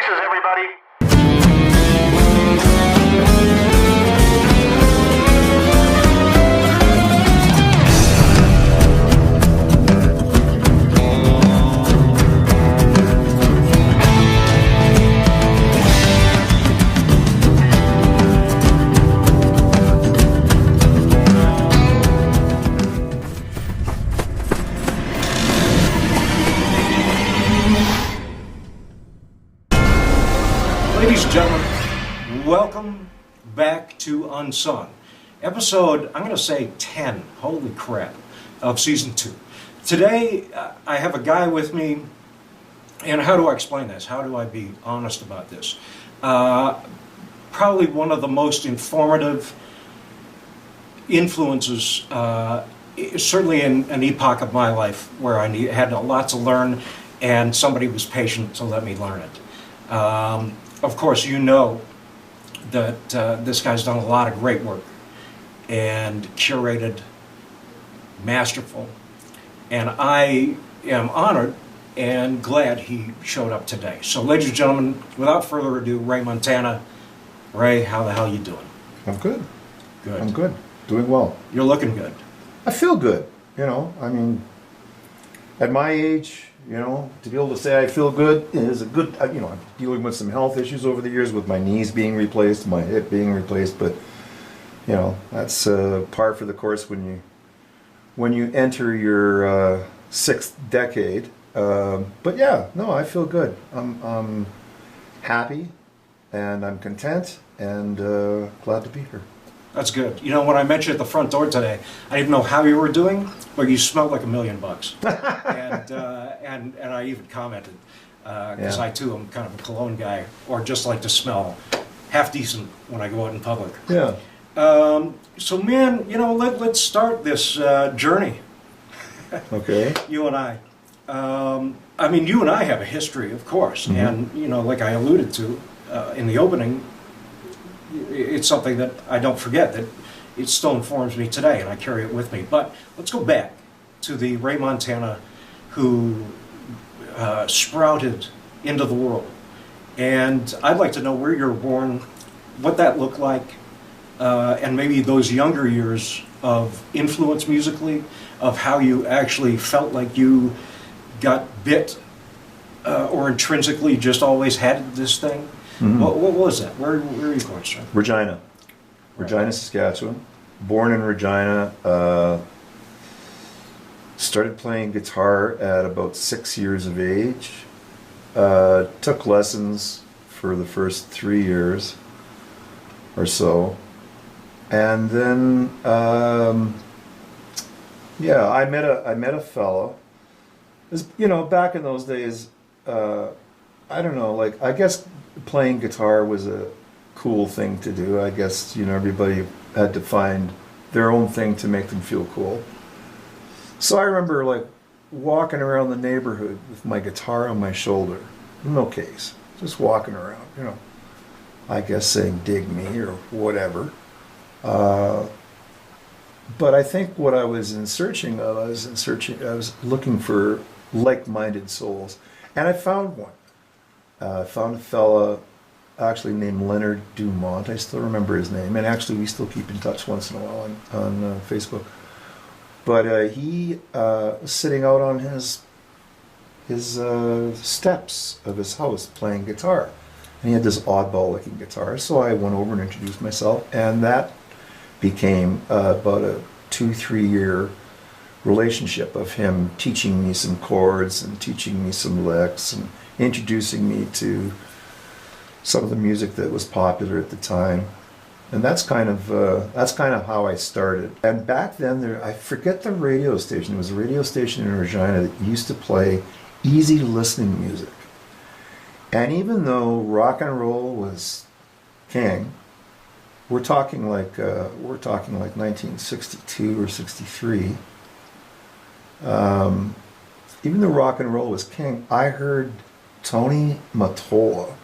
places, everybody. Ladies and gentlemen, welcome back to UNSUNG. Episode, I'm going to say 10, holy crap, of Season 2. Today, I have a guy with me, and how do I explain this? How do I be honest about this? Probably one of the most informative influences, certainly in an epoch of my life where I had a lot to learn, and somebody was patient to let me learn it. Of course, you know that this guy's done a lot of great work and curated, masterful, and I am honored and glad he showed up today. So, ladies and gentlemen, without further ado, Ray Montana. Ray, how the hell you doing? I'm good. Good. I'm good. Doing well. You're looking good. I feel good. You know, I mean, at my age, you know, to be able to say I feel good is a good, you know, I'm dealing with some health issues over the years with my knees being replaced, my hip being replaced, but, you know, that's par for the course when you enter your sixth decade. But yeah, no, I feel good. I'm happy and I'm content and glad to be here. That's good. You know, when I met you at the front door today, I didn't know how you were doing, but you smelled like $1 million. and I even commented, because Yeah. I too am kind of a cologne guy, or just like to smell half decent when I go out in public. Yeah. So man, you know, let's start this journey. Okay. You and I. I mean, you and I have a history, of course, and you know, like I alluded to in the opening, it's something that I don't forget, that it still informs me today, and I carry it with me. But let's go back to the Ray Montana who sprouted into the world. And I'd like to know where you were born, what that looked like, and maybe those younger years of influence musically, of how you actually felt like you got bit or intrinsically just always had this thing. Mm-hmm. What was that? Where are you going, sir? Regina, Saskatchewan. Born in Regina. Started playing guitar at about 6 years of age. Took lessons for the first 3 years or so. And then, yeah, I met a fellow. You know, back in those days, I don't know, like, I guess playing guitar was a cool thing to do. I guess, you know, everybody had to find their own thing to make them feel cool. So I remember, like, walking around the neighborhood with my guitar on my shoulder, no case, just walking around, you know, I guess saying dig me or whatever. But I think what I was I was looking for like-minded souls, and I found one. I found a fella actually named Leonard Dumont. I still remember his name, and actually we still keep in touch once in a while on Facebook. But he was sitting out on his steps of his house playing guitar, and he had this oddball-looking guitar. So I went over and introduced myself, and that became about a 2-3 year relationship of him teaching me some chords and teaching me some licks and introducing me to some of the music that was popular at the time. And that's kind of how I started. And back then, I forget the radio station. There was a radio station in Regina that used to play easy listening music. And even though rock and roll was king, we're talking like 1962 or 63. Even though rock and roll was king, I heard Tony Mottola.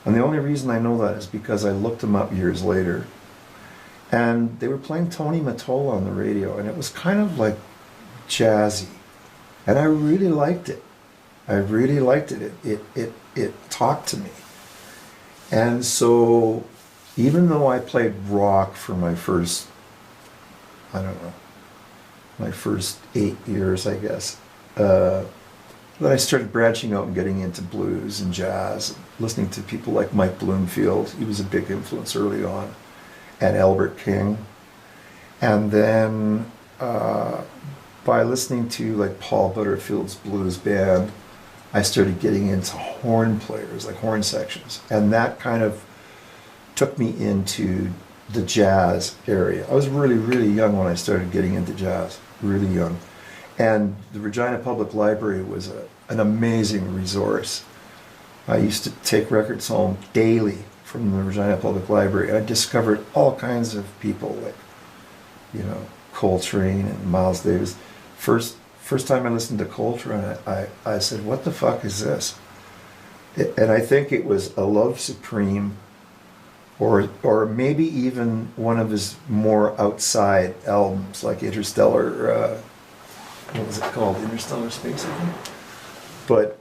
And the only reason I know that is because I looked him up years later. And they were playing Tony Mottola on the radio, and it was kind of like jazzy. And I really liked it. It it talked to me. And so even though I played rock for my first, I don't know, my first 8 years, I guess, then I started branching out and getting into blues and jazz, listening to people like Mike Bloomfield. He was a big influence early on, and Albert King. And then by listening to like Paul Butterfield's blues band, I started getting into horn players, like horn sections. And that kind of took me into the jazz area. I was really, really young when I started getting into jazz, really young. And the Regina Public Library was an amazing resource. I used to take records home daily from the Regina Public Library. I discovered all kinds of people like, you know, Coltrane and Miles Davis. First time I listened to Coltrane, I said, what the fuck is this? And I think it was A Love Supreme, or maybe even one of his more outside albums, like Interstellar, what was it called? Interstellar Space, I think? But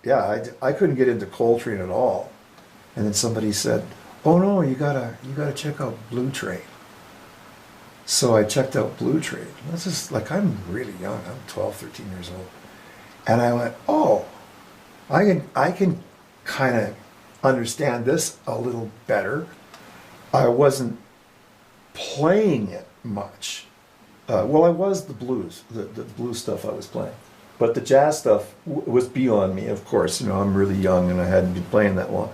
yeah, I couldn't get into Coltrane at all. And then somebody said, oh no, you gotta check out Blue Train. So I checked out Blue Train. This is like, I'm really young, I'm 12, 13 years old. And I went, oh, I can kind of understand this a little better. I wasn't playing it much. Well, I was the blues, the blues stuff I was playing. But the jazz stuff was beyond me, of course. You know, I'm really young and I hadn't been playing that long.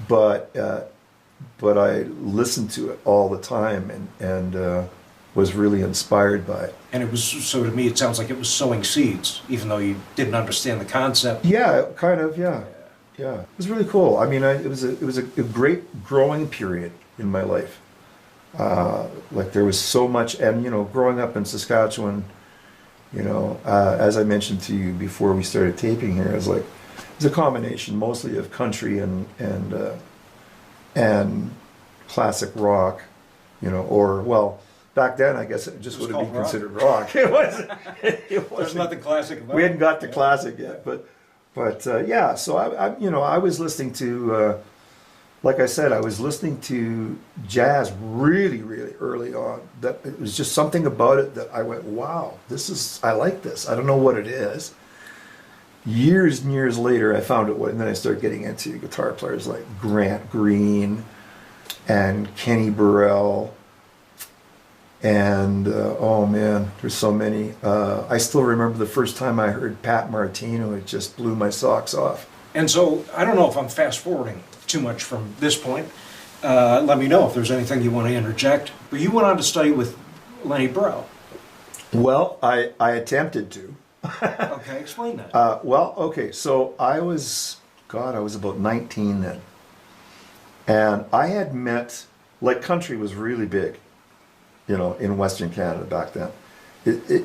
But I listened to it all the time and was really inspired by it. And it was, so to me, it sounds like it was sowing seeds, even though you didn't understand the concept. Yeah, kind of, yeah. Yeah, it was really cool. I mean, it was a great growing period in my life. Like there was so much, and you know, growing up in Saskatchewan, you know, as I mentioned to you before we started taping here, it's a combination mostly of country and classic rock, you know, or well, back then I guess it just would have been considered rock. It wasn't. There's nothing classic about it. We hadn't got to classic yet, but yeah. So I you know, I was listening to. Like I said, I was listening to jazz really, really early on. That it was just something about it that I went, wow, I like this. I don't know what it is. Years and years later, I found it, and then I started getting into guitar players like Grant Green and Kenny Burrell. And, oh man, there's so many. I still remember the first time I heard Pat Martino, it just blew my socks off. And so, I don't know if I'm fast forwarding too much from this point. Let me know if there's anything you want to interject. But you went on to study with Lenny Breau. Well, I attempted to. Okay, explain that. Well, okay, so I was about 19 then. And I had met, like country was really big, you know, in Western Canada back then.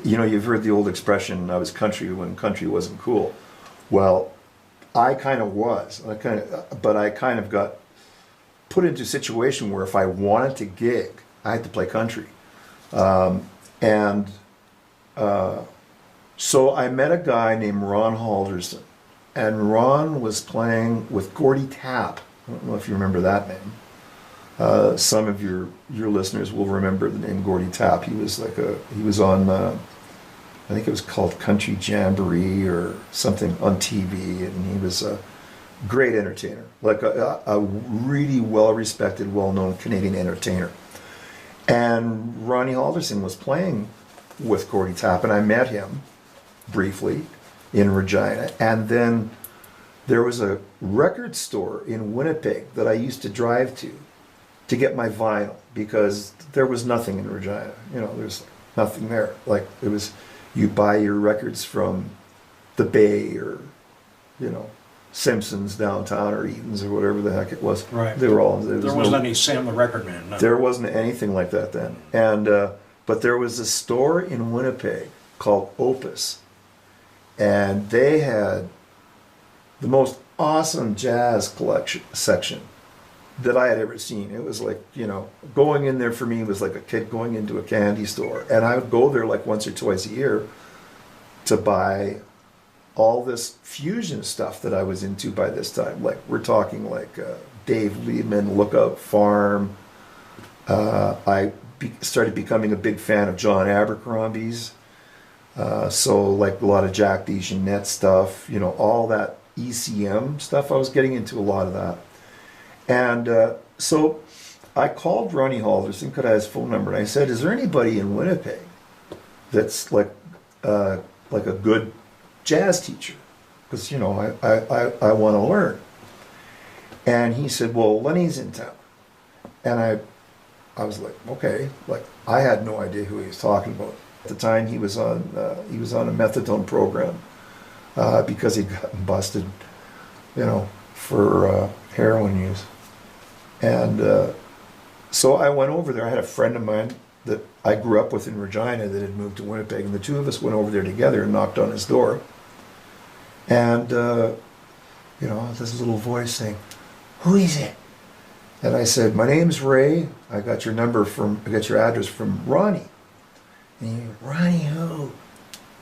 You know, you've heard the old expression, I was country when country wasn't cool. Well, I kind of was, but I kind of got put into a situation where if I wanted to gig, I had to play country. So I met a guy named Ron Halderson, and Ron was playing with Gordy Tapp. I don't know if you remember that name. Some of your listeners will remember the name Gordy Tapp. He was on, I think it was called Country Jamboree or something on TV, and he was a great entertainer, like a really well-respected, well-known Canadian entertainer. And Ronnie Halderson was playing with Gordy Tapp, and I met him briefly in Regina. And then there was a record store in Winnipeg that I used to drive to get my vinyl, because there was nothing in Regina. You know, there's nothing there. Like it was, you buy your records from the Bay or, you know, Simpsons downtown or Eaton's or whatever the heck it was. Right. They were all. There wasn't any Sam the Record Man. No. There wasn't anything like that then. And but there was a store in Winnipeg called Opus, and they had the most awesome jazz collection section that I had ever seen. It was like, you know, going in there for me was like a kid going into a candy store. And I would go there like once or twice a year to buy all this fusion stuff that I was into by this time. Like we're talking like Dave Liebman, Lookout Farm. Started becoming a big fan of John Abercrombie's. So like a lot of Jack DeJohnette stuff, you know, all that ECM stuff. I was getting into a lot of that. And so I called Ronnie Halderson, could I have his phone number, and I said, is there anybody in Winnipeg that's like a good jazz teacher? Because, you know, I want to learn. And he said, well, Lenny's in town. And I was like, okay. Like, I had no idea who he was talking about. At the time, he was on a methadone program because he'd gotten busted, you know, for heroin use. And so I went over there. I had a friend of mine that I grew up with in Regina that had moved to Winnipeg, and the two of us went over there together and knocked on his door. And, you know, this little voice saying, who is it? And I said, my name's Ray. I got your address from Ronnie. And he went, Ronnie who?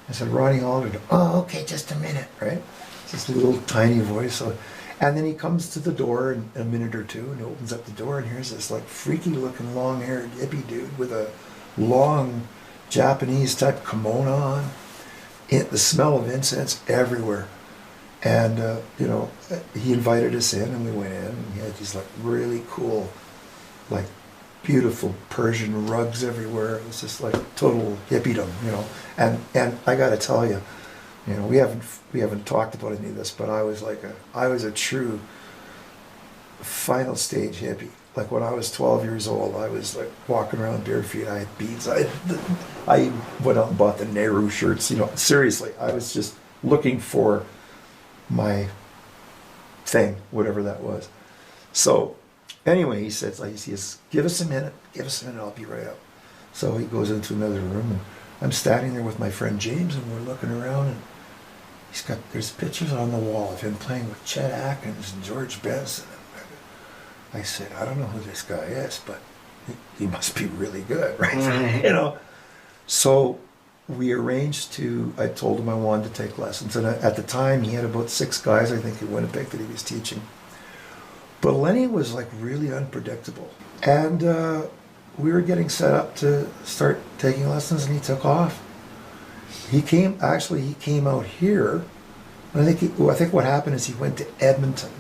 I said, Ronnie Halderson. Oh, okay, just a minute, right? It's this little tiny voice. And then he comes to the door in a minute or two and opens up the door, and here's this like freaky looking long-haired hippie dude with a long Japanese type kimono on. The smell of incense everywhere. And, you know, he invited us in, and we went in, and he had these like really cool, like beautiful Persian rugs everywhere. It was just like total hippiedom, you know. And I got to tell you, you know, we haven't talked about any of this, but I was a true final stage hippie. Like when I was 12 years old, I was like walking around bare feet. I had beads. I went out and bought the Nehru shirts. You know, seriously, I was just looking for my thing, whatever that was. So anyway, he says, give us a minute, I'll be right up. So he goes into another room, and I'm standing there with my friend James, and we're looking around, and there's pictures on the wall of him playing with Chet Atkins and George Benson. I said, I don't know who this guy is, but he must be really good, right? You know. So we arranged I told him I wanted to take lessons. And at the time, he had about 6 guys, I think, in Winnipeg that he was teaching. But Lenny was like really unpredictable. And we were getting set up to start taking lessons, and he took off. He came out here. And I think what happened is he went to Edmonton.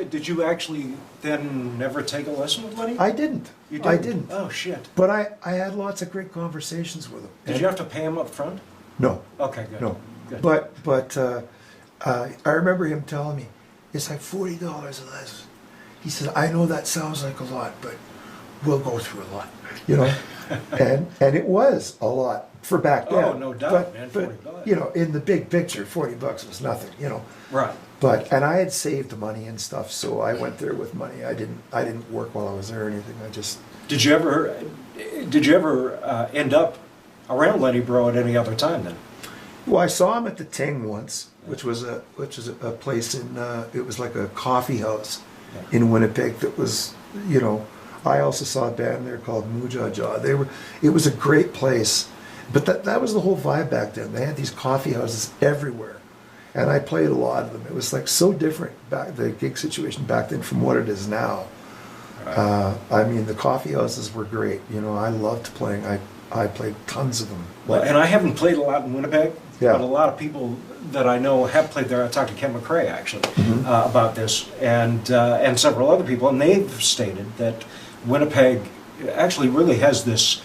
Did you actually then never take a lesson with Lenny? I didn't. You didn't? I didn't. Oh, shit. But I had lots of great conversations with him. Did you have to pay him up front? No. Okay, good. No. Good. But I remember him telling me, it's like $40 a lesson. He said, I know that sounds like a lot, but we'll go through a lot. You know? and it was a lot for back then. Oh, no doubt, man, $40. But, you know, in the big picture, $40 was nothing, you know. Right. And I had saved money and stuff, so I went there with money. I didn't work while I was there or anything. I just... Did you ever end up around Lenny Bro at any other time then? Well, I saw him at the Ting once, which was a place in it was like a coffee house in Winnipeg that was, you know, I also saw a band there called Mujaja. It was a great place, but that was the whole vibe back then. They had these coffee houses everywhere, and I played a lot of them. It was like so different the gig situation back then from what it is now. Right. I mean, the coffee houses were great. You know, I loved playing. I played tons of them. Well, and I haven't played a lot in Winnipeg, yeah. But a lot of people that I know have played there. I talked to Ken McRae actually about this, and several other people, and they've stated that Winnipeg actually really has this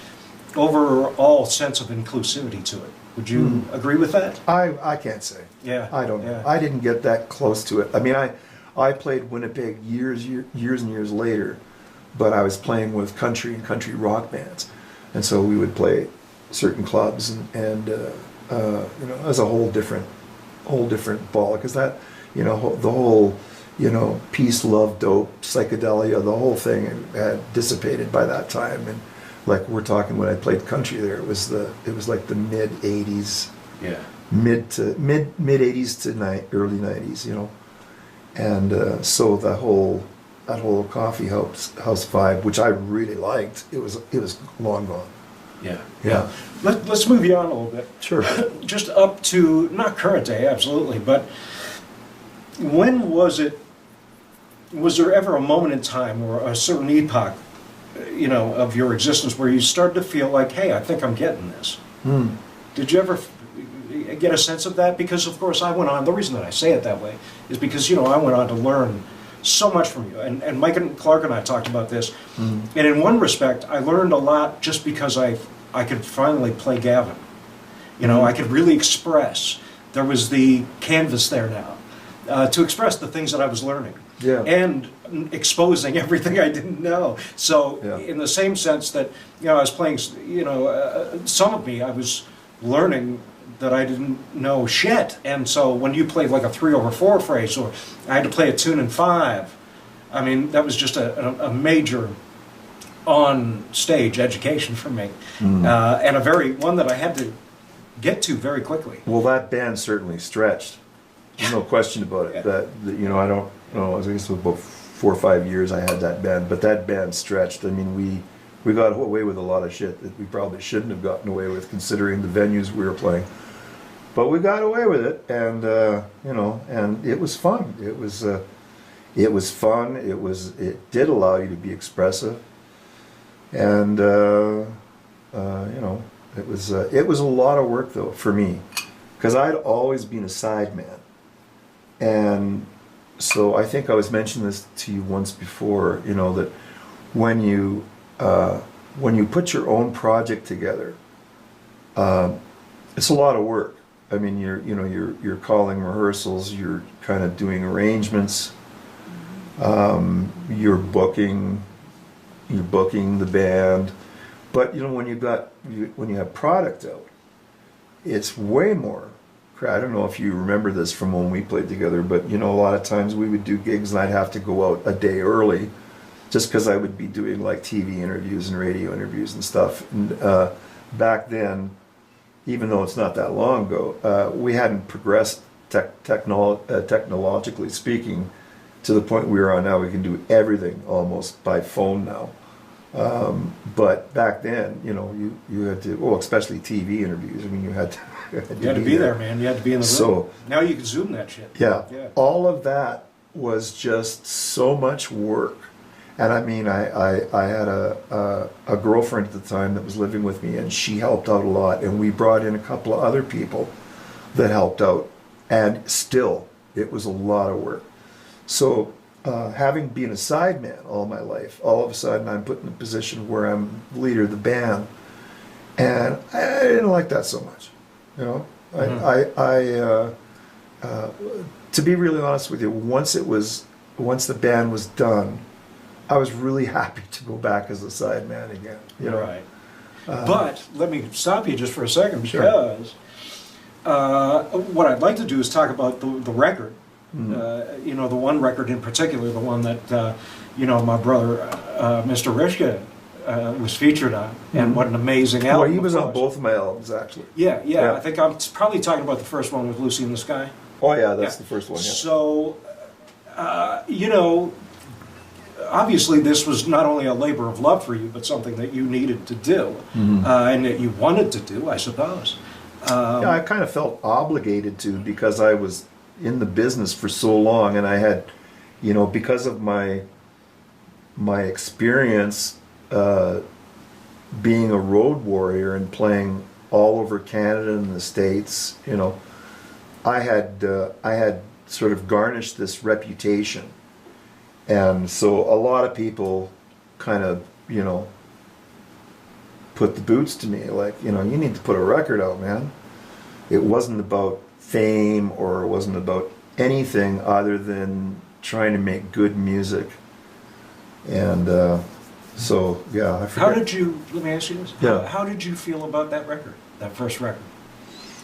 overall sense of inclusivity to it. Would you agree with that? I can't say. Yeah. I don't know. Yeah. I didn't get that close to it. I mean, I played Winnipeg years and years later, but I was playing with country and country rock bands, and so we would play certain clubs, and you know, it was a whole different ball, because that, you know, the whole, you know, peace, love, dope, psychedelia, the whole thing had dissipated by that time. And like we're talking, when I played country there, it was like the mid 80s, yeah, mid 80s to early 90s, you know. And so that whole coffee house vibe, which I really liked, it was long gone. Yeah. Yeah. Let's move you on a little bit. Sure. Just up to, not current day, absolutely, but when was there ever a moment in time or a certain epoch, of your existence where you started to feel like, hey, I think I'm getting this? Hmm. Did you ever get a sense of that? Because, of course, I went on, the reason that I say it that way is because, I went on to learn so much from you. And Mike and Clark and I talked about this. Hmm. And in one respect, I learned a lot just because I could finally play Gavin. I could really express. There was the canvas there now to express the things that I was learning. Yeah. And exposing everything I didn't know. So Yeah. in the same sense that, I was playing, some of me, I was learning that I didn't know shit. And so when you played like a 3/4 phrase, or I had to play a tune in 5, I mean, that was just a major on-stage education for me. And one that I had to get to very quickly. Well, that band certainly stretched. There's no question about it. Yeah. I don't know, I guess it was about 4 or 5 years I had that band, but that band stretched. I mean, we got away with a lot of shit that we probably shouldn't have gotten away with considering the venues we were playing. But we got away with it, and and it was fun. It was fun. It did allow you to be expressive, and it was a lot of work though for me, because I'd always been a sideman, and so I think I was mentioning this to you once before. That when you put your own project together, it's a lot of work. I mean, you're calling rehearsals, you're kind of doing arrangements, you're booking the band, but when you have product out, it's way more. I don't know if you remember this from when we played together, but a lot of times we would do gigs and I'd have to go out a day early, just because I would be doing like TV interviews and radio interviews and stuff. And back then, even though it's not that long ago, we hadn't progressed technologically speaking to the point we are on now. We can do everything almost by phone now. But back then, you had to, especially TV interviews. I mean, you had to be there, man. You had to be in the room. So now you can Zoom that shit. Yeah. All of that was just so much work. And I mean, I had a girlfriend at the time that was living with me, and she helped out a lot. And we brought in a couple of other people that helped out. And still, it was a lot of work. So having been a sideman all my life, all of a sudden I'm put in a position where I'm the leader of the band. And I didn't like that so much. To be really honest with you, once the band was done, I was really happy to go back as a sideman again. Right. But let me stop you just for a second, Sure. because what I'd like to do is talk about the record. The one record in particular, the one that my brother, Mr. Rishka, was featured on, and what an amazing album. Well, he was of on course. both of my albums, actually. Yeah. I think I'm probably talking about the first one with Lucy in the Sky. Oh, yeah, that's the first one, yeah. So, obviously this was not only a labor of love for you, but something that you needed to do, and that you wanted to do, I suppose. Yeah, I kind of felt obligated to, because I was in the business for so long, and I had, because of my experience being a road warrior and playing all over Canada and the States, I had sort of garnished this reputation. And so a lot of people kind of, put the boots to me, like, you need to put a record out, man. It wasn't about fame, or it wasn't about anything other than trying to make good music. And so, yeah, I forget. Let me ask you this. Yeah. How did you feel about that record, that first record?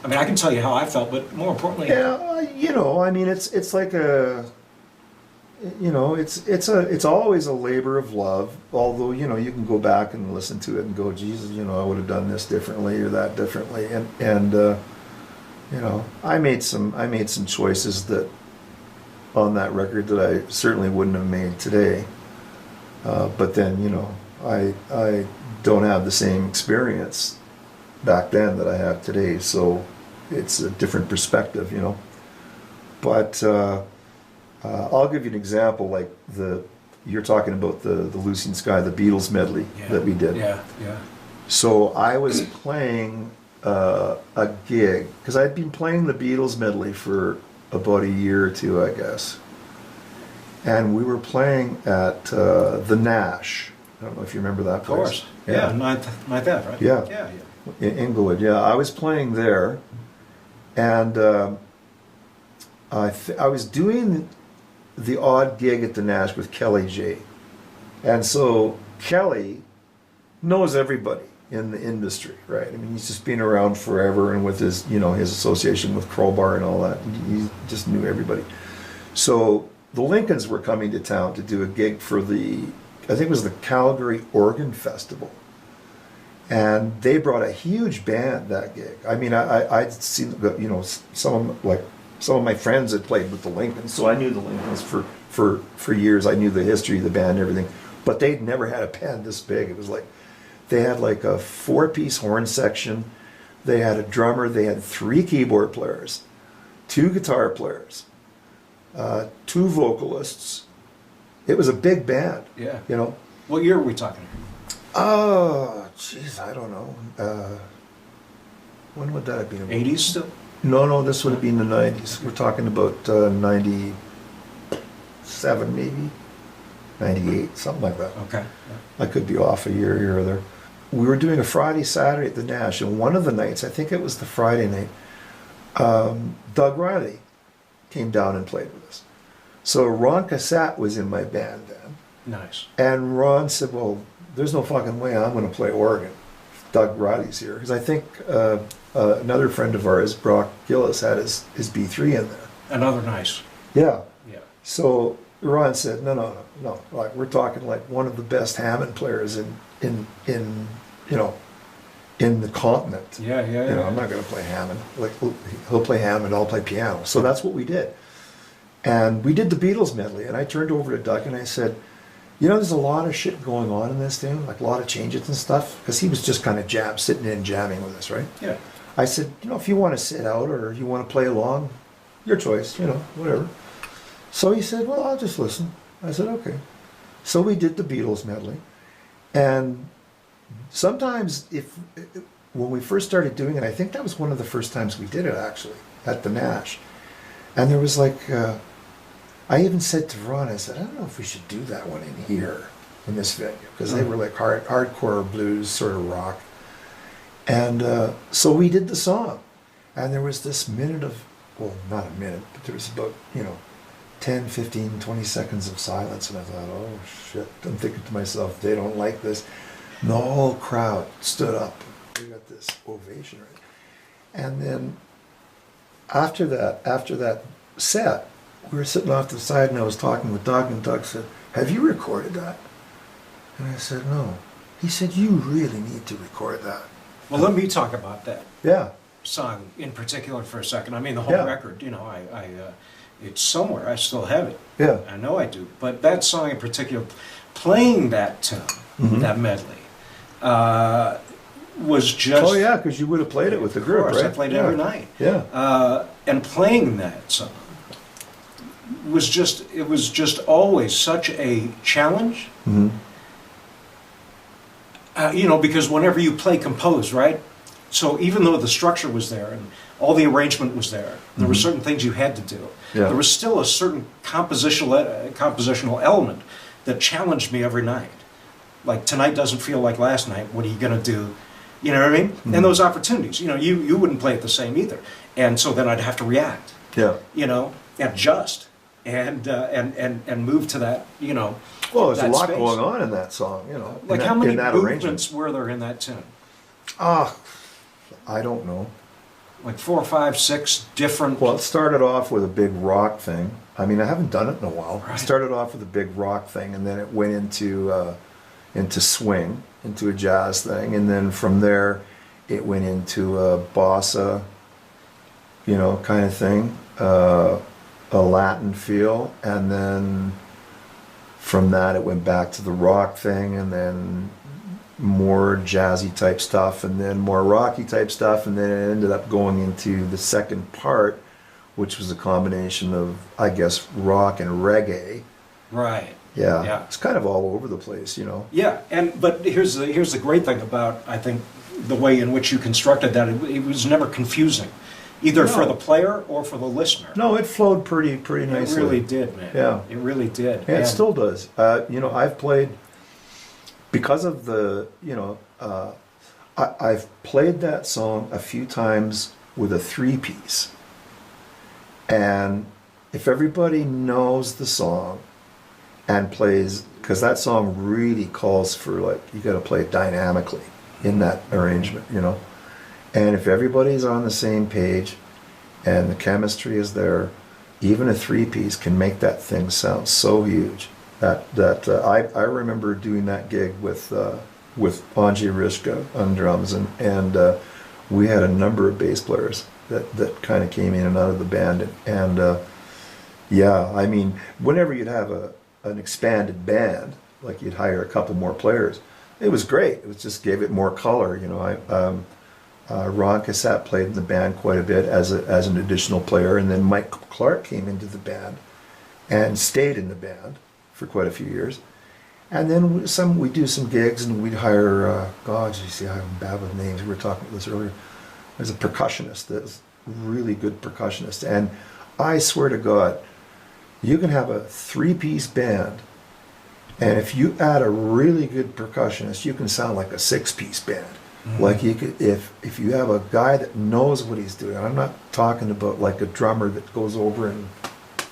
I mean, I can tell you how I felt, but more importantly... Yeah, I mean, it's like a... it's always a labor of love, although, you can go back and listen to it and go, Jesus, I would have done this differently or that differently. And I made some choices that on that record that I certainly wouldn't have made today. But then, I don't have the same experience back then that I have today, so it's a different perspective, you know. But I'll give you an example, like you're talking about the Lucy in the Sky, the Beatles medley that we did. Yeah, yeah. So I was playing a gig, because I'd been playing the Beatles medley for about a year or two, I guess. And we were playing at the Nash. I don't know if you remember that place. Of course. Yeah, Ninth Ave, right? Yeah. Yeah, yeah. In Inglewood, yeah. I was playing there, and I was doing the odd gig at the Nash with Kelly J. And so Kelly knows everybody in the industry, right? I mean, he's just been around forever, and with his, you know, his association with Crowbar and all that, he just knew everybody. So the Lincolns were coming to town to do a gig for I think it was the Calgary Organ Festival. And they brought a huge band that gig. I mean, I'd seen, you know, some of my friends had played with the Lincolns, so I knew the Lincolns for years. I knew the history of the band and everything, but they'd never had a band this big. It was like, they had like a 4-piece horn section, they had a drummer, they had 3 keyboard players, 2 guitar players, 2 vocalists. It was a big band. Yeah. You know. What year are we talking? Oh, jeez, I don't know. When would that have been? 80s still? No, this would have been the 90s. We're talking about 97 maybe, 98, something like that. Okay. Yeah. I could be off a year here or there. We were doing a Friday, Saturday at the Nash, and one of the nights, I think it was the Friday night, Doug Riley came down and played with us. So Ron Cassette was in my band then. Nice. And Ron said, well, there's no fucking way I'm going to play organ if Doug Riley's here. Because I think another friend of ours, Brock Gillis, had his B3 in there. Another nice. Yeah. Yeah. So Ron said, no. Like, we're talking like one of the best Hammond players in you know, in the continent. Yeah. You know, I'm not going to play Hammond. Like, he'll play Hammond, I'll play piano. So that's what we did. And we did the Beatles medley, and I turned over to Doug and I said, you know, there's a lot of shit going on in this thing, like a lot of changes and stuff, because he was just kind of sitting in jamming with us, right? Yeah. I said, you know, if you want to sit out or you want to play along, your choice, you know, whatever. So he said, well, I'll just listen. I said, okay. So we did the Beatles medley, and sometimes when we first started doing it, I think that was one of the first times we did it actually, at the Nash. And there was like, I even said to Ron, I said, I don't know if we should do that one in here, in this venue, because they were like hardcore blues, sort of rock. And so we did the song, and there was this minute of, well, not a minute, but there was about, 10, 15, 20 seconds of silence, and I thought, oh shit, I'm thinking to myself, they don't like this. And the whole crowd stood up. We got this ovation, right? And then after that set, we were sitting off to the side, and I was talking with Doug, and Doug said, have you recorded that? And I said, no. He said, you really need to record that. Well, let me talk about that Yeah. song in particular for a second. I mean, the whole record, it's somewhere. I still have it. Yeah. I know I do. But that song in particular, playing that tune, that medley, was just... Oh, yeah, because you would have played it with the group, right? I played it every night. Yeah. And playing that song was just always such a challenge. Mm-hmm. Because whenever you play composed, right? So even though the structure was there and all the arrangement was there, there were certain things you had to do. Yeah. There was still a certain compositional element that challenged me every night. Like, tonight doesn't feel like last night. What are you going to do? You know what I mean? Mm-hmm. And those opportunities, you wouldn't play it the same either. And so then I'd have to react. Yeah. Adjust and move to that. Well, there's a that lot space. going on in that song, Like, how in many that movements were there in that tune? I don't know. Like 4, 5, 6 different. Well, it started off with a big rock thing. I mean, I haven't done it in a while. Right. It started off with a big rock thing, and then it went into swing, into a jazz thing, and then from there, it went into a bossa, kind of thing, a Latin feel, and then from that, it went back to the rock thing, and then more jazzy type stuff, and then more rocky type stuff, and then it ended up going into the second part, which was a combination of, I guess, rock and reggae. Right. Yeah, Yeah. it's kind of all over the place, you know. Yeah, but here's the great thing about, I think, the way in which you constructed that. It was never confusing, either for No. the player or for the listener. No, it flowed pretty It nicely. really did, man. Yeah. It really did. Yeah, it And- still does. You know, I've played, because of the, you know, I've played that song a few times with a 3-piece. And if everybody knows the song and plays, because that song really calls for, like, you got to play it dynamically in that arrangement, you know. And if everybody's on the same page and the chemistry is there, even a 3-piece can make that thing sound so huge. I remember doing that gig with Anji Rishka on drums, and we had a number of bass players that kind of came in and out of the band, and yeah, I mean, whenever you'd have an expanded band, like you'd hire a couple more players, it was great. It was just gave it more color, you know. Ron Cassette played in the band quite a bit as an additional player, and then Mike Clark came into the band and stayed in the band for quite a few years. And then we'd do some gigs, and we'd hire, God, you see, I'm bad with names. We were talking about this earlier. There's a percussionist that's really good percussionist. And I swear to God, you can have a 3-piece band, and if you add a really good percussionist, you can sound like a 6-piece band. Mm-hmm. Like you could, if you have a guy that knows what he's doing. I'm not talking about like a drummer that goes over and,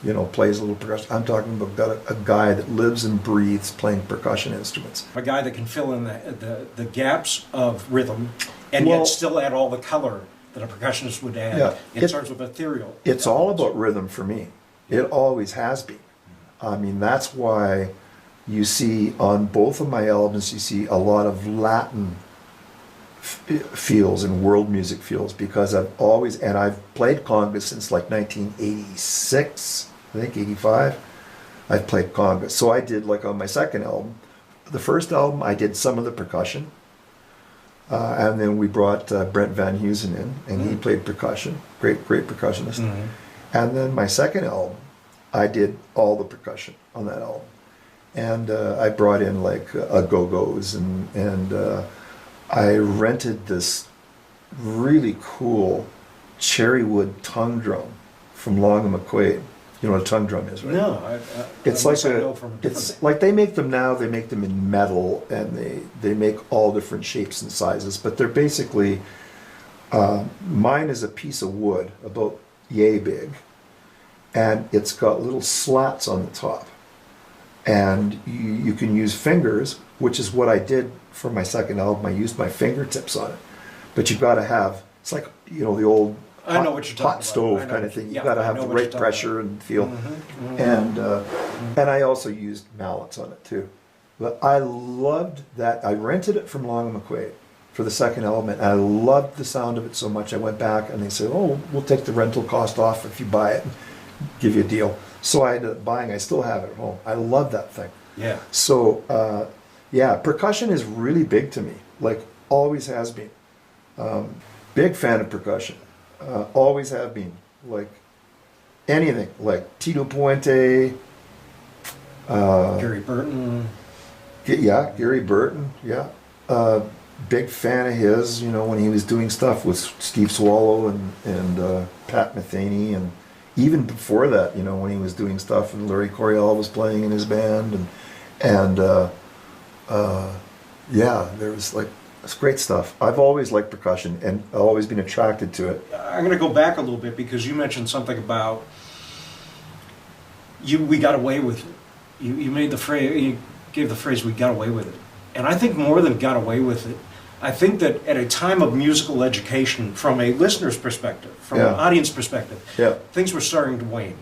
you know, plays a little percussion. I'm talking about a guy that lives and breathes playing percussion instruments. A guy that can fill in the gaps of rhythm and Well, yet still add all the color that a percussionist would add Yeah, in terms of ethereal. It's all elements. about rhythm for me. It always has been. I mean, that's why you see on both of my albums, you see a lot of Latin feels and world music feels, because I've played conga since like 1986, I think 85. I've played conga. So I did, like, on my second album, the first album, I did some of the percussion. And then we brought Brent Van Heusen in, and he played percussion. Great percussionist. Mhm. And then my second album, I did all the percussion on that album. And I brought in like go-go's, and I rented this really cool cherrywood tongue drum from Long and McQuaid. You know what a tongue drum is, right? No, It's unless like I know from a different it's like they make them now. They make them in metal, and they make all different shapes and sizes. But they're basically, mine is a piece of wood about yay big, and it's got little slats on the top, and you can use fingers, which is what I did for my second album. I used my fingertips on it, but you've got to have, it's like, you know, the old I know what you're talking hot about. stove I know kind what of thing. you- You've yeah, got to I have know the what you're right talking pressure and feel. Mhm, mhm. And I also used mallets on it too. But I loved that. I rented it from Long and McQuaid for the second album, and I loved the sound of it so much. I went back and they said, "Oh, we'll take the rental cost off if you buy it, and give you a deal." So I ended up buying. I still have it at home. I love that thing. Yeah. So yeah, percussion is really big to me. Like, always has been. Big fan of percussion. Always have been. Like anything, like Tito Puente. Gary Burton. Yeah, Gary Burton. Yeah, big fan of his. You know, when he was doing stuff with Steve Swallow and Pat Metheny, and even before that, you know, when he was doing stuff and Larry Coryell was playing in his band, and yeah, there was like, it's great stuff. I've always liked percussion, and I've always been attracted to it. I'm going to go back a little bit because you mentioned something about we got away with it. You made the phrase, you gave the phrase, we got away with it. And I think more than got away with it, I think that at a time of musical education, from a listener's perspective, from an Yeah. audience perspective, Yeah. things were starting to wane.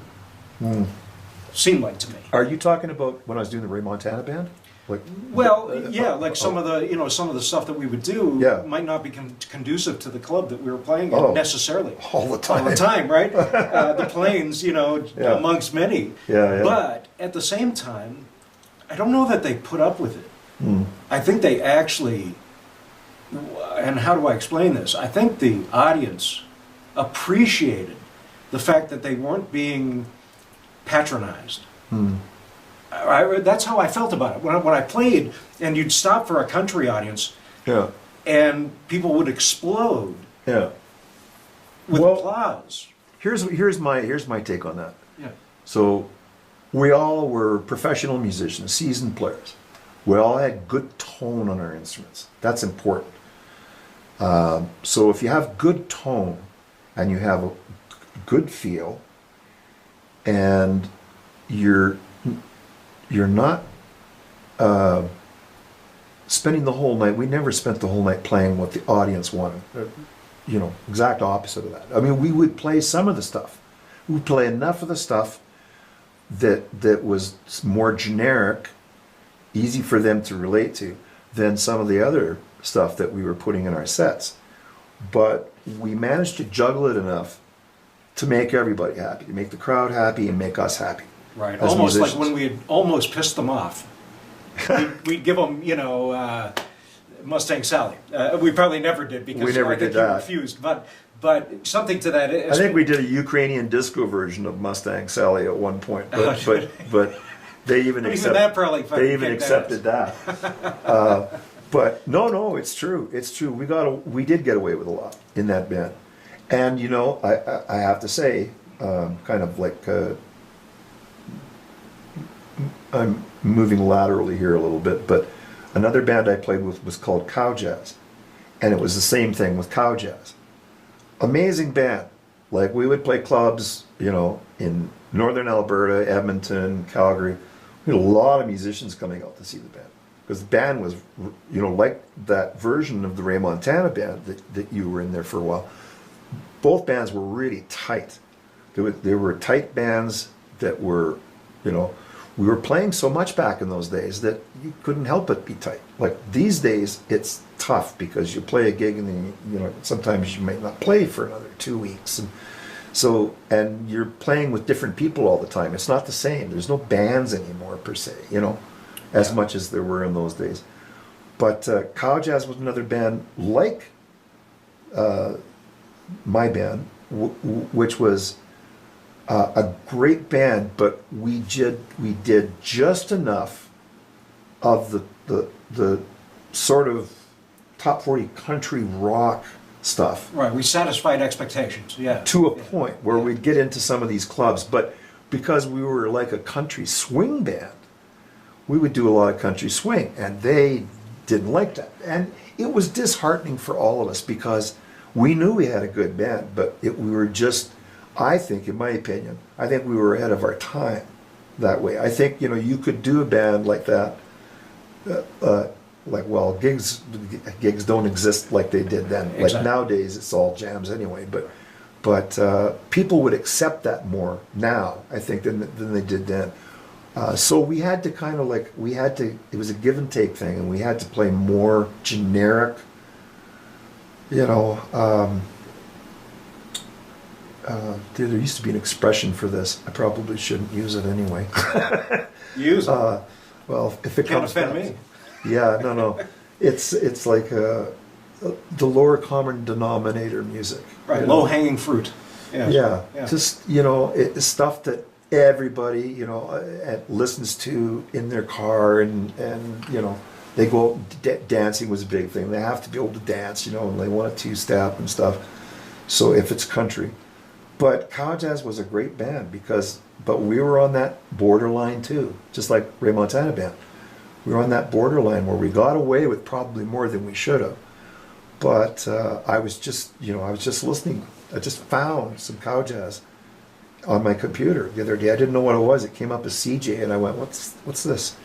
Seemed like to me. Are you talking about when I was doing the Ray Montana band? Like, Well, yeah, like some of the stuff that we would do Yeah. might not be conducive to the club that we were playing in Oh. necessarily. all the time. All the time, right? The Plains, Yeah. amongst many. Yeah, yeah. But at the same time, I don't know that they put up with it. Hmm. I think they actually, and how do I explain this? I think the audience appreciated the fact that they weren't being patronized. Hmm. That's how I felt about it. When I played, and you'd stop for a country audience, Yeah. and people would explode Yeah. with Well, applause. Here's my take on that. Yeah. So we all were professional musicians, seasoned players. We all had good tone on our instruments. That's important. So if you have good tone and you have a good feel, and you're not spending the whole night. We never spent the whole night playing what the audience wanted. Exact opposite of that. I mean, we would play some of the stuff. We would play enough of the stuff that was more generic, easy for them to relate to, than some of the other stuff that we were putting in our sets. But we managed to juggle it enough to make everybody happy, to make the crowd happy and make us happy. Right, as almost musicians. like when we had almost pissed them off. We'd give them, Mustang Sally. We probably never did because We never I think did you that. refused. But something to that. I think we did a Ukrainian disco version of Mustang Sally at one point, but they even that probably fucking they even kicked accepted ass. that. But no, it's true. It's true. We did get away with a lot in that band, and I have to say, kind of like I'm moving laterally here a little bit, but another band I played with was called Cowjazz, and it was the same thing with Cowjazz. Amazing band. Like, we would play clubs, in northern Alberta, Edmonton, Calgary. We had a lot of musicians coming out to see the band. Because the band was, like that version of the Ray Montana band that you were in there for a while. Both bands were really tight. They were tight bands that were, we were playing so much back in those days that you couldn't help but be tight. Like, these days, it's tough because you play a gig and then, sometimes you might not play for another 2 weeks. And you're playing with different people all the time. It's not the same. There's no bands anymore, per se, as much as there were in those days. But Cowjazz was another band like my band, which was a great band, but we did just enough of the sort of top 40 country rock stuff. Right, we satisfied expectations, yeah. To a point where we'd get into some of these clubs, but because we were like a country swing band, we would do a lot of country swing, and they didn't like that. And it was disheartening for all of us because we knew we had a good band, but we were just, I think, in my opinion, I think we were ahead of our time that way. I think, you could do a band like that, gigs don't exist like they did then. Exactly. Like nowadays, it's all jams anyway, but people would accept that more now, I think, than they did then. So we had to it was a give and take thing, and we had to play more generic, there used to be an expression for this. I probably shouldn't use it anyway. Use it. Well, if it Can't comes offend back, me. yeah, no. It's like the lower common denominator music. Right, low-hanging fruit. Yeah. Just, it's stuff that everybody, listens to in their car, and they go out, dancing was a big thing. They have to be able to dance, and they want a two-step and stuff. So if it's country. But Cowjazz was a great band but we were on that borderline too, just like Ray Montana band. We were on that borderline where we got away with probably more than we should have. But I was just listening. I just found some Cowjazz on my computer the other day. I didn't know what it was. It came up as CJ, and I went, "What's this?"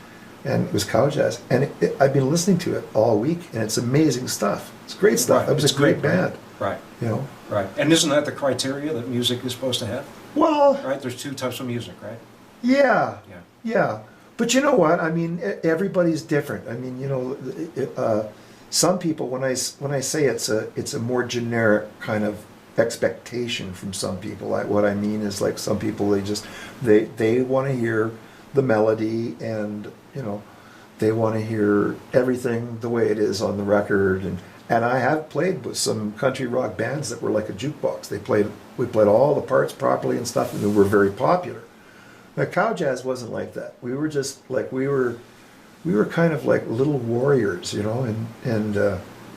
And it was Cowjazz, and I've been listening to it all week, and it's amazing stuff. It's great stuff. Right. It was It's a great great, band. Right. Right. And isn't that the criteria that music is supposed to have? Well, Right, there's two types of music, right? yeah. Yeah. Yeah, but you know what? I mean, everybody's different. I mean, some people, when I say it's a more generic kind of expectation from some people. What I mean is, like, some people, they want to hear the melody and you know, they want to hear everything the way it is on the record, and I have played with some country rock bands that were like a jukebox. We played all the parts properly and stuff, and they were very popular. Now, Cowjazz wasn't like that. We were just like we were kind of like little warriors, you know, and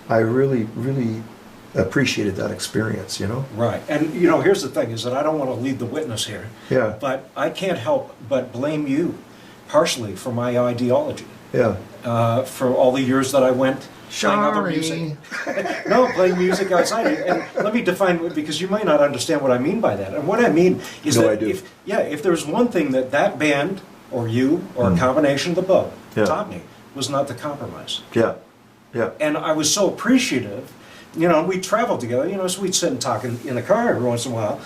I really appreciated that experience, you know. Right, and you know, here's the thing: is that I don't want to lead the witness here. Yeah. But I can't help but blame you, partially, for my ideology. Yeah. For all the years that I went playing other music. No, playing music outside. And let me define, because you might not understand what I mean by that. And what I mean is No, that I do. if there's one thing that band, or you, or a combination of the both, Yeah. taught me, was not to compromise. Yeah. Yeah. And I was so appreciative, you know, we traveled together, you know, so we'd sit and talk in the car every once in a while.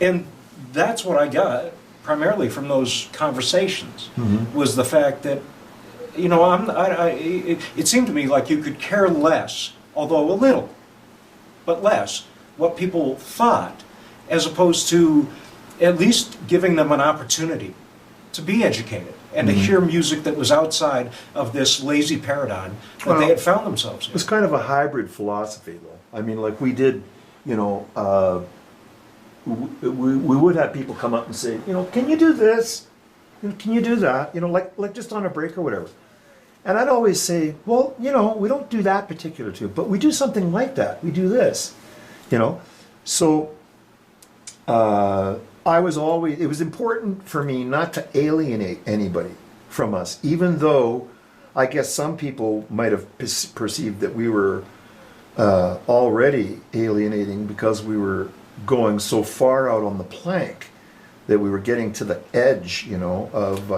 And that's what I got primarily from those conversations, was the fact that, you know, it seemed to me like you could care less, although a little, but less, what people thought, as opposed to at least giving them an opportunity to be educated and to hear music that was outside of this lazy paradigm that they had found themselves It was in. kind of a hybrid philosophy, though. I mean, like we did, you know, we would have people come up and say, you know, can you do this? Can you do that? You know, like just on a break or whatever. And I'd always say, well, you know, we don't do that particular tune, but we do something like that. We do this, you know. So it was important for me not to alienate anybody from us, even though I guess some people might have perceived that we were already alienating because we were going so far out on the plank that we were getting to the edge, you know, of,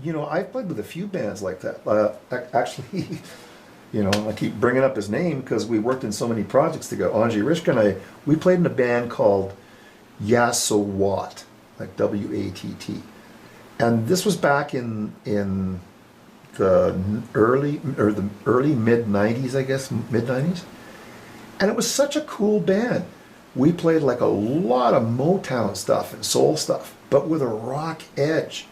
you know, I've played with a few bands like that. Actually, you know, I keep bringing up his name because we worked in so many projects together. Angie Rishka and we played in a band called Yasso Watt, like W-A-T-T. And this was back in the early mid-90s, I guess, mid-90s. And it was such a cool band. We played like a lot of Motown stuff and soul stuff, but with a rock edge.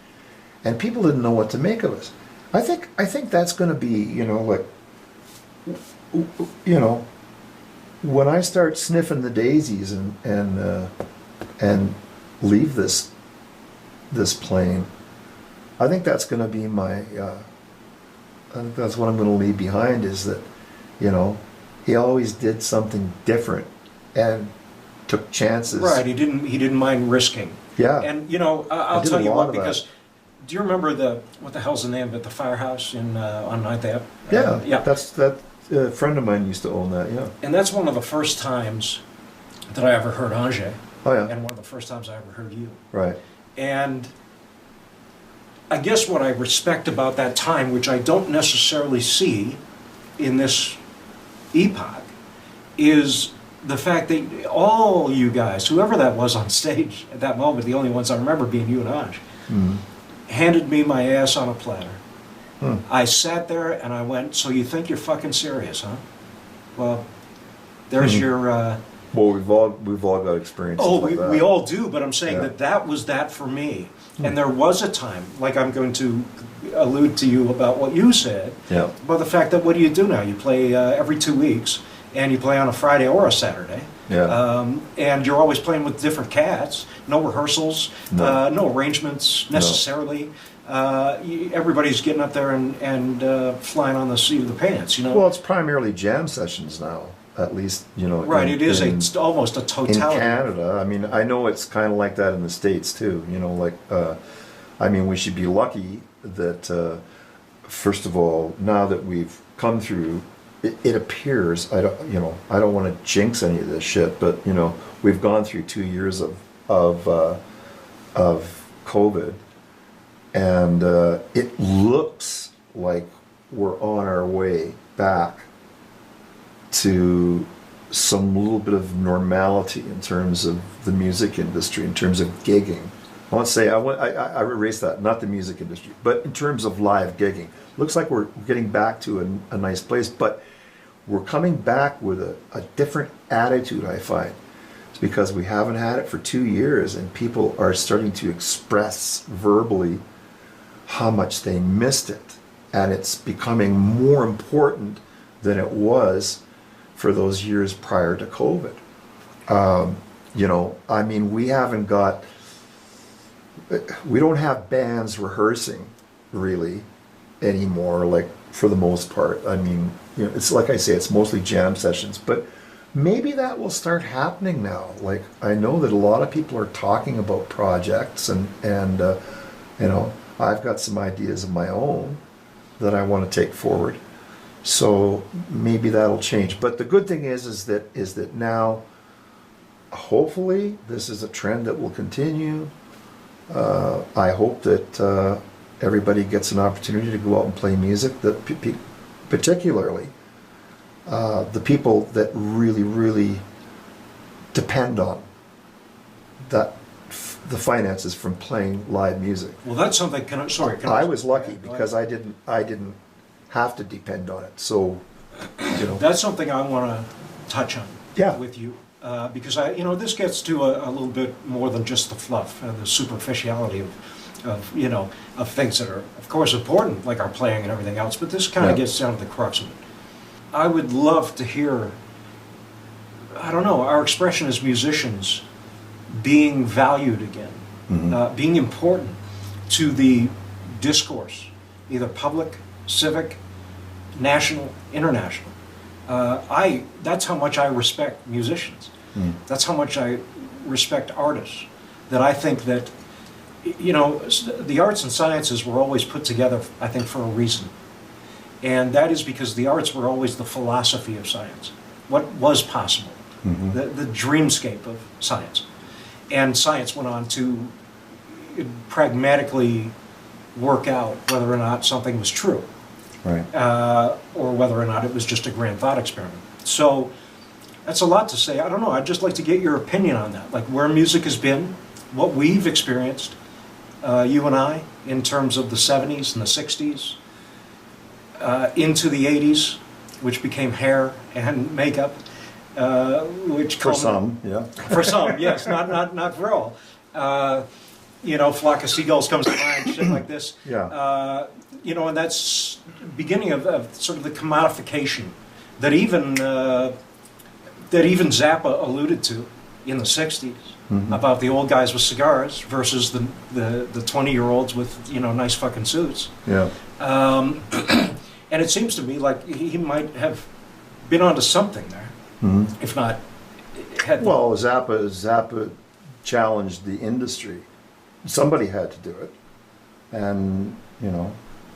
And people didn't know what to make of us. I think that's going to be, you know, like, you know, when I start sniffing the daisies and leave this plane, I think that's going to be my, I think that's what I'm going to leave behind, is that, you know, he always did something different and took chances. Right, he didn't mind risking. Yeah. And you know, I'll did tell a you lot what, of that. because do you remember what the hell's the name of it? The Firehouse on 9th Ave? Yeah, Yeah. that a friend of mine used to own that. Yeah. And that's one of the first times that I ever heard Ange. Oh yeah. And one of the first times I ever heard you. Right. And I guess what I respect about that time, which I don't necessarily see in this epoch, is the fact that all you guys, whoever that was on stage at that moment, the only ones I remember being you and Ange, handed me my ass on a platter. I sat there and I went, so you think you're fucking serious, huh? Well, there's your... Well, we've all got experiences like that. we all do, but I'm saying Yeah. that was that for me. And there was a time, like I'm going to allude to you about what you said, Yeah. about the fact that what do you do now? You play every 2 weeks, and you play on a Friday or a Saturday. Yeah. And you're always playing with different cats, no rehearsals, no arrangements necessarily. Everybody's getting up there and flying on the seat of the pants, you know? Well, it's primarily jam sessions now, at least, you know. Right, it is in almost a totality. In Canada, I mean, I know it's kind of like that in the States too, you know, like, I mean, we should be lucky that, first of all, now that we've come through, it appears, I don't want to jinx any of this shit, but, you know, we've gone through 2 years of COVID, and it looks like we're on our way back to some little bit of normality in terms of the music industry, in terms of gigging. I want to say, I erase that, not the music industry, but in terms of live gigging. Looks like we're getting back to a nice place, but we're coming back with a different attitude, I find. It's because we haven't had it for 2 years, and people are starting to express verbally how much they missed it. and it's becoming more important than it was for those years prior to COVID. You know, I mean, we don't have bands rehearsing really anymore, like for the most part. I mean, you know, it's like I say, it's mostly jam sessions, but maybe that will start happening now. Like, I know that a lot of people are talking about projects, and you know, I've got some ideas of my own that I want to take forward. So maybe that'll change. But the good thing is that now, hopefully, this is a trend that will continue. I hope that everybody gets an opportunity to go out and play music, that particularly the people that really, really depend on that, the finances from playing live music. Well, that's something. I was lucky because I didn't have to depend on it. So, you know, that's something I want to touch on with you. Because this gets to a little bit more than just the fluff, the superficiality of things that are, of course, important, like our playing and everything else. But this kind of gets down to the crux of it. I would love to hear, I don't know, our expression as musicians being valued again, being important to the discourse, either public, civic, national, international. That's how much I respect musicians. That's how much I respect artists. That I think that, the arts and sciences were always put together, I think, for a reason. And that is because the arts were always the philosophy of science. What was possible, the dreamscape of science. And science went on to pragmatically work out whether or not something was true. right. Or whether or not it was just a grand thought experiment. So that's a lot to say. I don't know. I'd just like to get your opinion on that, like where music has been, what we've experienced, you and I, in terms of the 70s and the 60s, into the 80s, which became hair and makeup, which For some, yeah. for some, yes, not for all. Flock of Seagulls comes to mind, shit like this. Yeah. And that's beginning of sort of the commodification that even Zappa alluded to in the 60s about the old guys with cigars versus the 20-year-olds with, nice fucking suits. Yeah. And it seems to me like he might have been onto something there, if not had. Well, Zappa challenged the industry. Somebody had to do it, and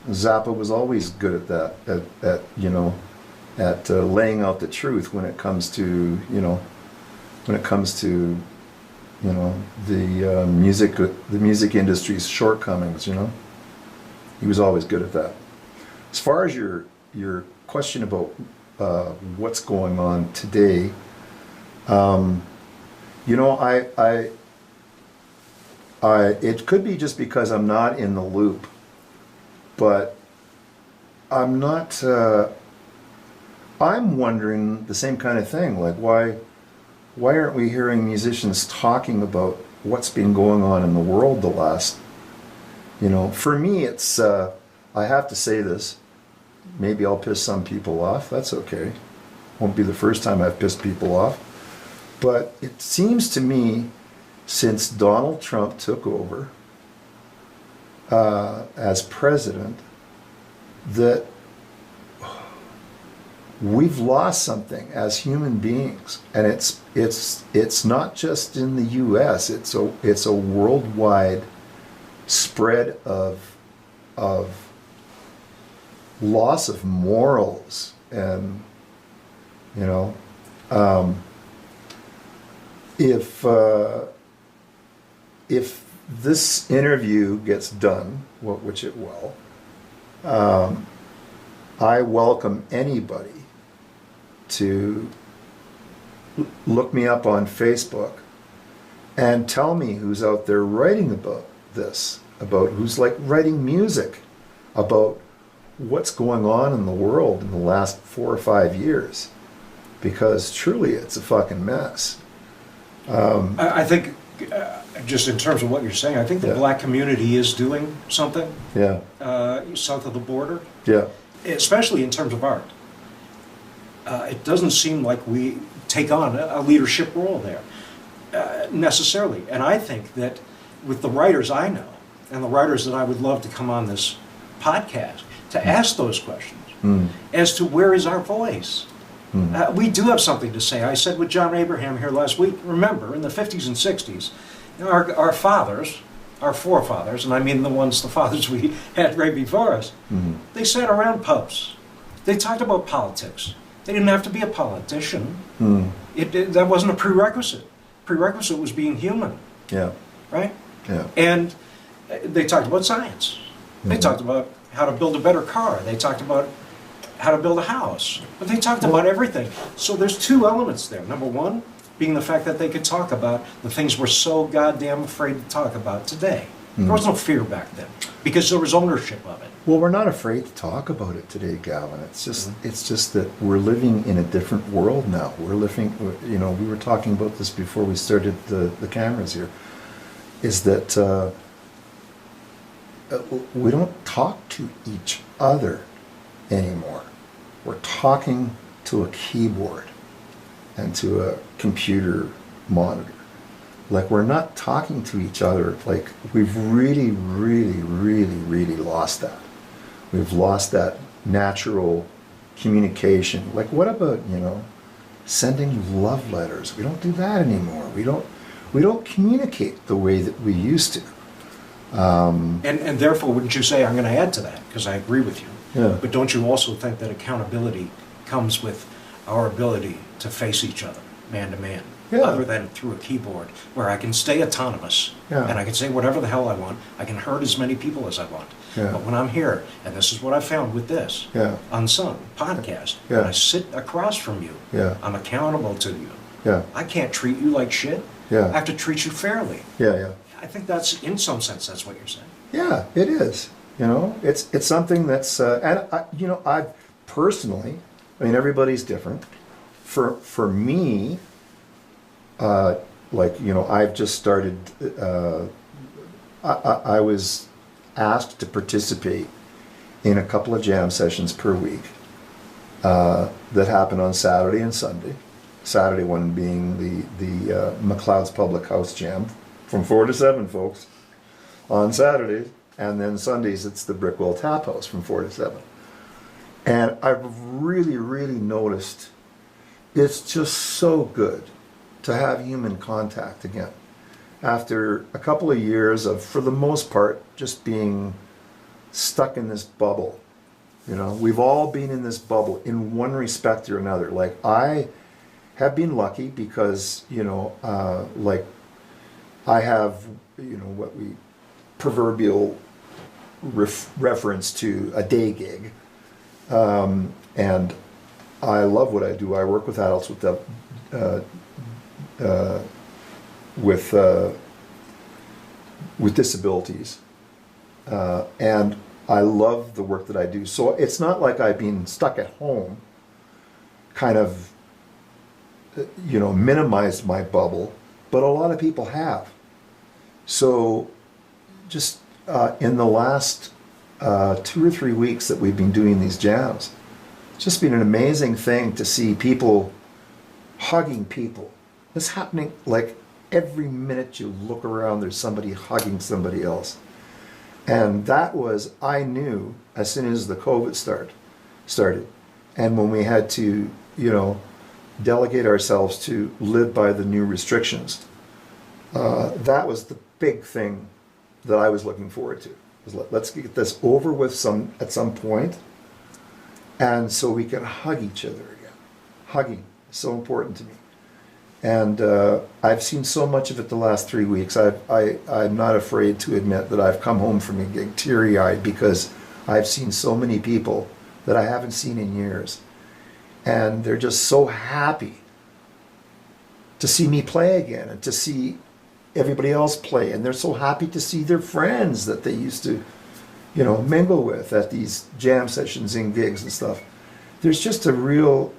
Zappa was always good at that. At laying out the truth when it comes to the music industry's shortcomings. He was always good at that. As far as your question about what's going on today, it could be just because I'm not in the loop, but I'm not. I'm wondering the same kind of thing. Like, why aren't we hearing musicians talking about what's been going on in the world the last? For me, it's. I have to say this. Maybe I'll piss some people off. That's okay. Won't be the first time I've pissed people off. But it seems to me, since Donald Trump took over as president, that we've lost something as human beings, and it's not just in the U.S. It's a worldwide spread of loss of morals, and if this interview gets done, which it will, I welcome anybody to look me up on Facebook and tell me who's out there writing about this, about who's writing music about what's going on in the world in the last 4 or 5 years, because truly it's a fucking mess. I think just in terms of what you're saying, I think the Yeah. black community is doing something Yeah, south of the border, yeah, especially in terms of art. It doesn't seem like we take on a leadership role there necessarily. And I think that with the writers I know and the writers that I would love to come on this podcast to ask those questions as to where is our voice. We do have something to say. I said with John Abraham here last week, remember, in the 50s and 60s, our fathers, our forefathers, and I mean the fathers we had right before us, they sat around pubs. They talked about politics. They didn't have to be a politician. That wasn't a prerequisite. Prerequisite was being human, yeah, right? yeah. And they talked about science. They talked about how to build a better car. They talked about how to build a house. But they talked about everything. So there's two elements there. Number one, being the fact that they could talk about the things we're so goddamn afraid to talk about today. There was no fear back then because there was ownership of it. Well, we're not afraid to talk about it today, Gavin. It's just that we're living in a different world now. We're living, you know, we were talking about this before we started the cameras here, is that we don't talk to each other anymore. We're talking to a keyboard and to a computer monitor. Like, we're not talking to each other. Like, we've really, really, really, really lost that. We've lost that natural communication. Like, what about, you know, sending love letters? We don't do that anymore. We don't communicate the way that we used to. And therefore, wouldn't you say, I'm going to add to that, because I agree with you. Yeah. But don't you also think that accountability comes with our ability to face each other, man to man, Yeah. other than through a keyboard, where I can stay autonomous, Yeah. and I can say whatever the hell I want, I can hurt as many people as I want. Yeah. But when I'm here, and this is what I found with this, Yeah. UNSUNG podcast, Yeah. when I sit across from you, Yeah. I'm accountable to you. Yeah, I can't treat you like shit. Yeah. I have to treat you fairly. yeah, yeah. I think that's, in some sense, that's what you're saying. Yeah, it is. You know, it's something that's, and I personally, I mean, everybody's different. For me, like, you know, I've just started. I was asked to participate in a couple of jam sessions per week that happen on Saturday and Sunday. Saturday one being the McLeod's Public House Jam from 4 to 7, folks, on Saturdays. And then Sundays, it's the Brickwell Tap House from 4 to 7. And I've really, really noticed it's just so good to have human contact again. After a couple of years of, for the most part, just being stuck in this bubble. You know, we've all been in this bubble in one respect or another. Like, I have been lucky because, you know, like, I have, you know, what we proverbial reference to a day gig, and I love what I do. I work with adults with disabilities, and I love the work that I do. So it's not like I've been stuck at home, kind of, you know, minimized my bubble, but a lot of people have. So just in the last 2 or 3 weeks that we've been doing these jams, it's just been an amazing thing to see people hugging people. It's happening like every minute you look around, there's somebody hugging somebody else. And that was, I knew as soon as the COVID started, and when we had to, you know, delegate ourselves to live by the new restrictions, that was the big thing that I was looking forward to. Was let's get this over with at some point, and so we can hug each other again. Hugging is so important to me, and I've seen so much of it the last 3 weeks. I'm not afraid to admit that I've come home from a gig teary-eyed because I've seen so many people that I haven't seen in years, and they're just so happy to see me play again and to see everybody else play, and they're so happy to see their friends that they used to, you know, mingle with at these jam sessions and gigs and stuff. There's just a real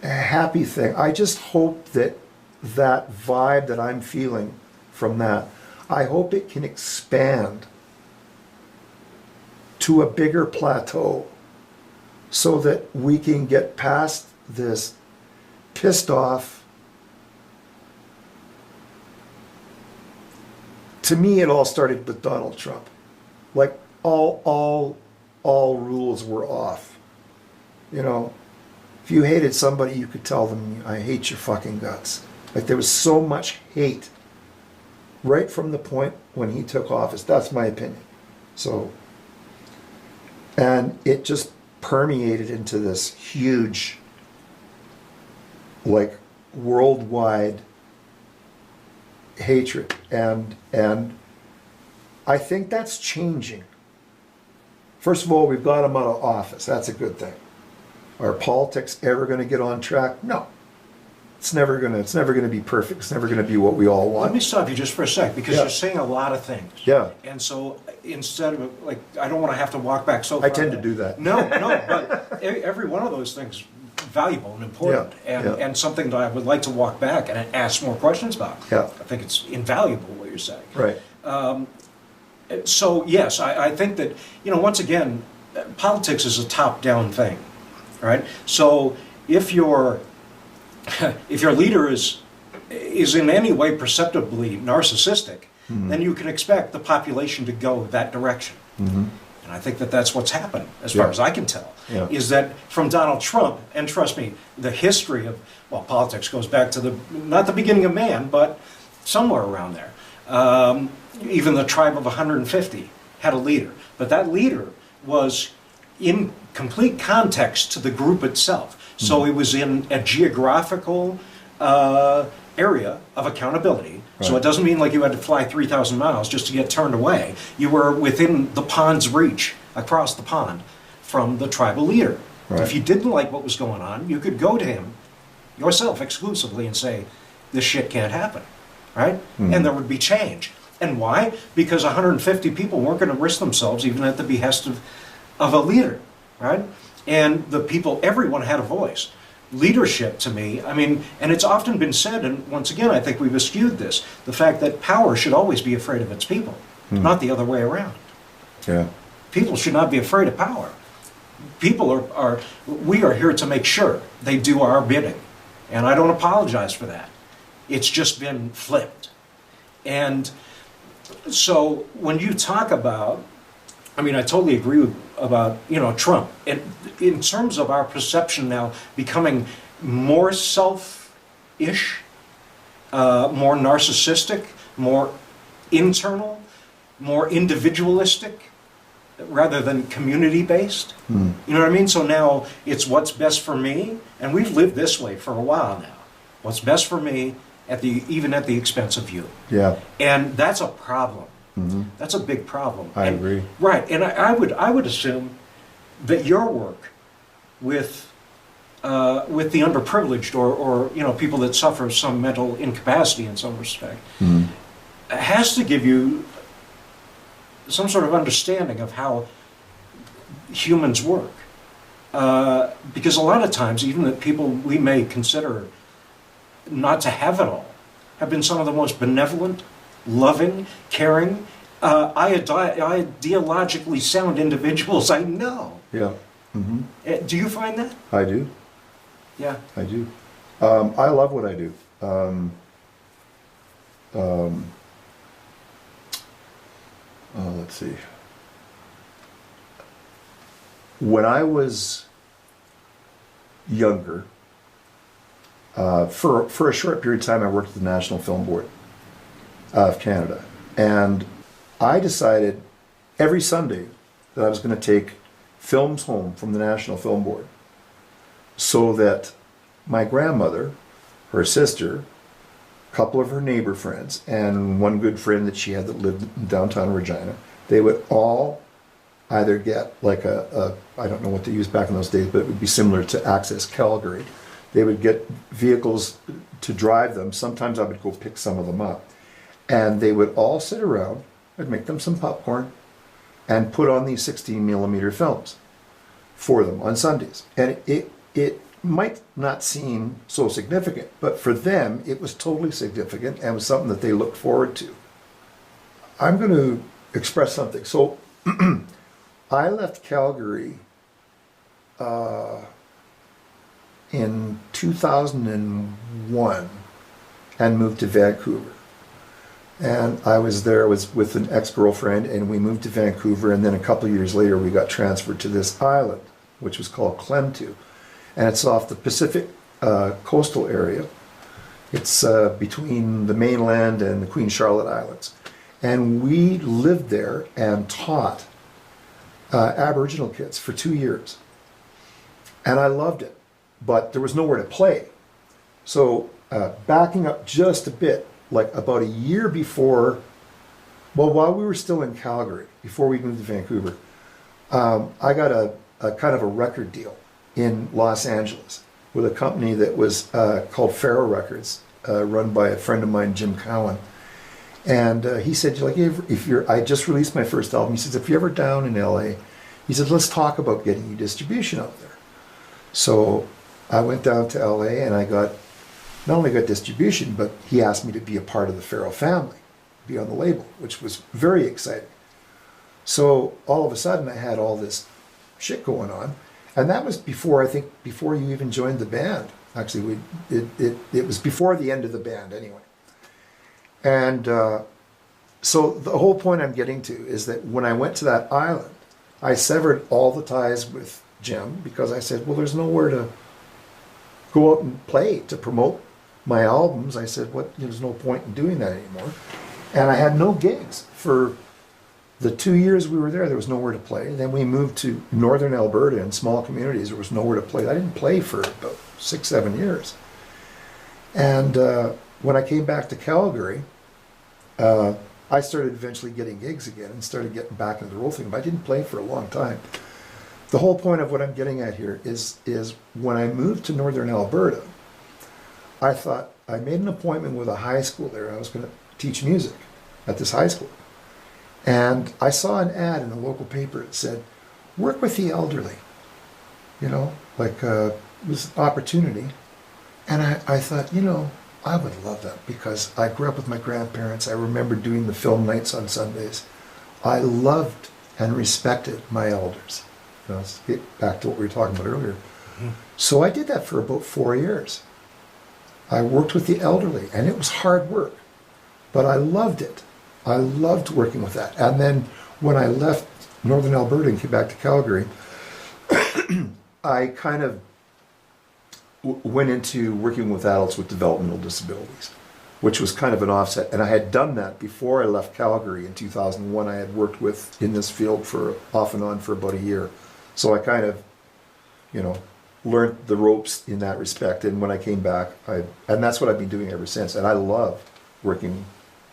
happy thing. I just hope that that vibe that I'm feeling from that, I hope it can expand to a bigger plateau so that we can get past this pissed off. To me, it all started with Donald Trump. Like all rules were off. You know, if you hated somebody, you could tell them, I hate your fucking guts. Like there was so much hate right from the point when he took office. That's my opinion. So, and it just permeated into this huge, like, worldwide hatred. And I think that's changing. First of all, we've got him out of office. That's a good thing. Are politics ever going to get on track? No. It's never gonna be perfect. It's never gonna be what we all want. Let me stop you just for a sec, because you're saying a lot of things. Yeah. And so instead of, like, I don't want to have to walk back so far. I tend to do that. No, but every one of those things valuable and important, and something that I would like to walk back and ask more questions about. Yeah. I think it's invaluable what you're saying. Right. So yes, I think that, once again, politics is a top-down thing, right? So if your leader is in any way perceptibly narcissistic, then you can expect the population to go that direction. And I think that that's what's happened, as far as I can tell, is that from Donald Trump, and trust me, the history of, politics goes back to not the beginning of man, but somewhere around there. Even the tribe of 150 had a leader, but that leader was in complete context to the group itself. So it was in a geographical area of accountability. Right. So it doesn't mean like you had to fly 3,000 miles just to get turned away. You were within the pond's reach, across the pond, from the tribal leader. Right. If you didn't like what was going on, you could go to him yourself exclusively and say, this shit can't happen, right? And there would be change. And why? Because 150 people weren't going to risk themselves even at the behest of a leader, right? And the people, everyone had a voice. Leadership, to me, and it's often been said, and once again, I think we've eschewed this, the fact that power should always be afraid of its people, not the other way around. Yeah. People should not be afraid of power. People we are here to make sure they do our bidding. And I don't apologize for that. It's just been flipped. And so when you talk about, I totally agree about, Trump. And in terms of our perception now becoming more self-ish, more narcissistic, more internal, more individualistic, rather than community-based. You know what I mean? So now it's what's best for me, and we've lived this way for a while now. What's best for me, even at the expense of you. Yeah. And that's a problem. That's a big problem. I agree. Right, and I would assume that your work with the underprivileged or people that suffer some mental incapacity in some respect has to give you some sort of understanding of how humans work. Because a lot of times, even the people we may consider not to have it all have been some of the most benevolent, loving, caring, ideologically sound individuals I know. Yeah. Do you find that? I do. Yeah. I do. I love what I do. Let's see. When I was younger, for a short period of time, I worked at the National Film Board of Canada. And I decided every Sunday that I was going to take films home from the National Film Board so that my grandmother, her sister, a couple of her neighbor friends, and one good friend that she had that lived in downtown Regina, they would all either get like I don't know what they used back in those days, but it would be similar to Access Calgary. They would get vehicles to drive them. Sometimes I would go pick some of them up. And they would all sit around, I'd make them some popcorn, and put on these 16 millimeter films for them on Sundays. And it might not seem so significant, but for them, it was totally significant and was something that they looked forward to. I'm going to express something. So I left Calgary in 2001 and moved to Vancouver. And I was there with an ex-girlfriend, and we moved to Vancouver, and then a couple of years later we got transferred to this island, which was called Klemtu. And it's off the Pacific coastal area. It's between the mainland and the Queen Charlotte Islands. And we lived there and taught Aboriginal kids for 2 years. And I loved it, but there was nowhere to play. So backing up just a bit, like about a year before, well, while we were still in Calgary, before we moved to Vancouver, I got a kind of a record deal in Los Angeles with a company that was called Pharaoh Records, run by a friend of mine, Jim Cowan. And he said, like, if you're, I just released my first album. He says, if you're ever down in LA, he said, let's talk about getting you distribution out there. So I went down to LA and I not only got distribution, but he asked me to be a part of the Pharaoh family, be on the label, which was very exciting. So all of a sudden I had all this shit going on. And that was before, I think, before you even joined the band. Actually, it was before the end of the band anyway. And so the whole point I'm getting to is that when I went to that island, I severed all the ties with Jim because I said, well, there's nowhere to go out and play to promote my albums. I said, there's no point in doing that anymore. And I had no gigs for the 2 years we were there. There was nowhere to play. Then we moved to northern Alberta in small communities. There was nowhere to play. I didn't play for about 6-7 years. And when I came back to Calgary, I started eventually getting gigs again and started getting back into the role thing, but I didn't play for a long time. The whole point of what I'm getting at here is when I moved to northern Alberta, I thought, I made an appointment with a high school there. I was going to teach music at this high school. And I saw an ad in the local paper. It said, work with the elderly. You know, like it was an opportunity. And I thought, I would love that because I grew up with my grandparents. I remember doing the film nights on Sundays. I loved and respected my elders. Let's get back to what we were talking about earlier. Mm-hmm. So I did that for about 4 years. I worked with the elderly, and it was hard work, but I loved it. I loved working with that. And then when I left northern Alberta and came back to Calgary, I kind of went into working with adults with developmental disabilities, which was kind of an offset. And I had done that before I left Calgary in 2001. I had worked in this field for off and on for about a year. So I kind of, learned the ropes in that respect. And when I came back, and that's what I've been doing ever since. And I love working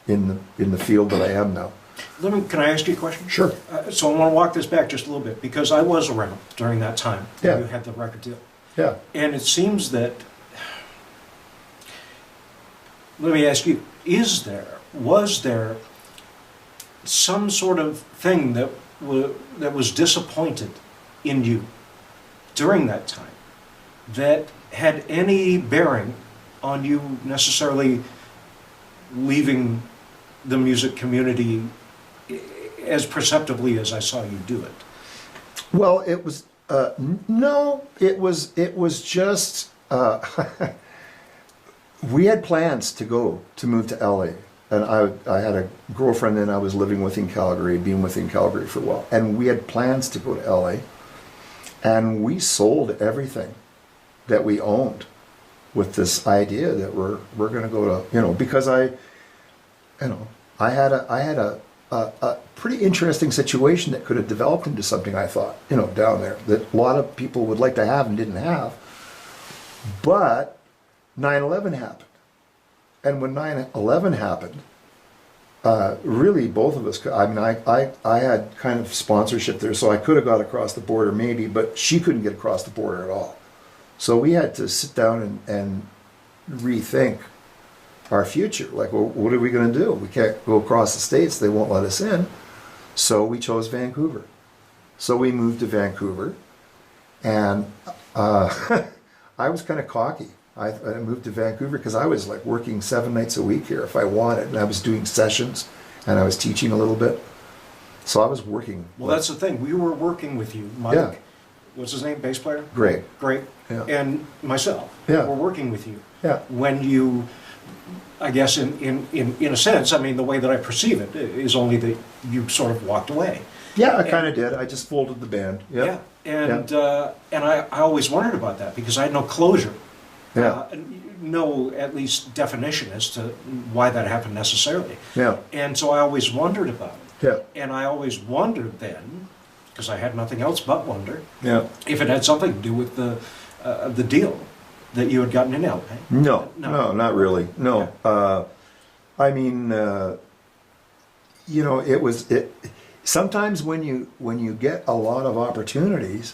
in the field that I am now. Can I ask you a question? Sure. So I want to walk this back just a little bit because I was around during that time when you had the record deal. Yeah. And it seems that, let me ask you, was there some sort of thing that was disappointed in you during that time that had any bearing on you necessarily leaving the music community as perceptively as I saw you do it? Well, it was no, it was just we had plans to move to LA, and I had a girlfriend that I was living with in Calgary, being within Calgary for a while, and we had plans to go to LA, and we sold everything that we owned with this idea that we're going to go to, because I had a pretty interesting situation that could have developed into something, I thought, down there that a lot of people would like to have and didn't have. But 9/11 happened. And when 9/11 happened, really both of us, I had kind of sponsorship there, so I could have got across the border maybe, but she couldn't get across the border at all. So we had to sit down and rethink our future. Like, well, what are we going to do? We can't go across the states. They won't let us in. So we chose Vancouver. So we moved to Vancouver. And I was kind of cocky. I moved to Vancouver because I was like working 7 nights a week here if I wanted, and I was doing sessions, and I was teaching a little bit. So I was working. Well, that's the thing. We were working with you, Mike. Yeah. What's his name? Bass player? Great. Yeah. And myself. Yeah. We're working with you. Yeah. When you, I guess in a sense, I mean, the way that I perceive it is only that you sort of walked away. Yeah, I kind of did. I just folded the band. Yeah. And I always wondered about that because I had no closure. Yeah. No, at least definition as to why that happened necessarily. Yeah. And so I always wondered about it. Yeah. And I always wondered then, because I had nothing else but wonder, Yeah. if it had something to do with the deal that you had gotten in LA. No, not really. No. I mean, you know, it. Sometimes when you get a lot of opportunities,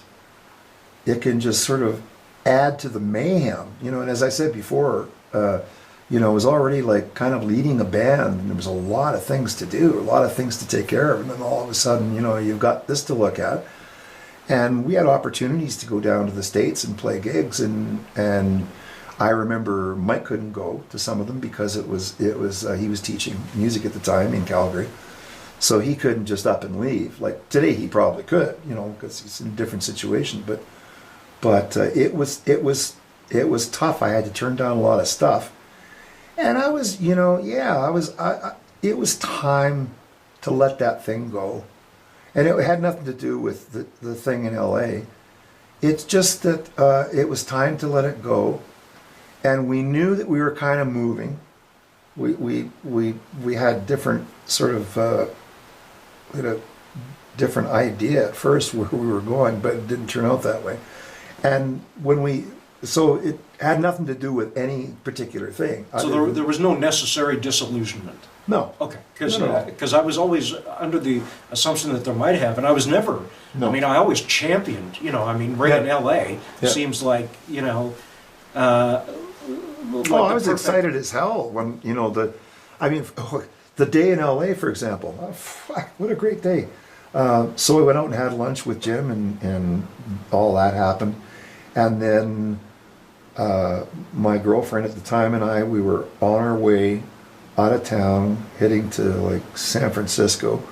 it can just sort of add to the mayhem. You know, and as I said before, you know, I was already like kind of leading a band, and there was a lot of things to do, a lot of things to take care of, and then all of a sudden, you know, you've got this to look at. And we had opportunities to go down to the States and play gigs, and I remember Mike couldn't go to some of them because it was he was teaching music at the time in Calgary, so he couldn't just up and leave. Like today, he probably could, you know, because he's in a different situation. But it was tough. I had to turn down a lot of stuff, and I was, you know, it was time to let that thing go. And it had nothing to do with the thing in LA. It's just that it was time to let it go. And we knew that we were kind of moving. We had different sort of, we had a different idea at first where we were going, but it didn't turn out that way. And so it had nothing to do with any particular thing. So there was no necessary disillusionment. No. Okay, because No. I was always under the assumption that there might have, and I was never. No. I mean, I always championed. You know, I mean, right in L.A. seems like, you know. I was excited as hell when, you know, the day in LA, for example. Oh, fuck, what a great day. So we went out and had lunch with Jim, and all that happened. And then my girlfriend at the time and I, we were on our way out of town, heading to like San Francisco.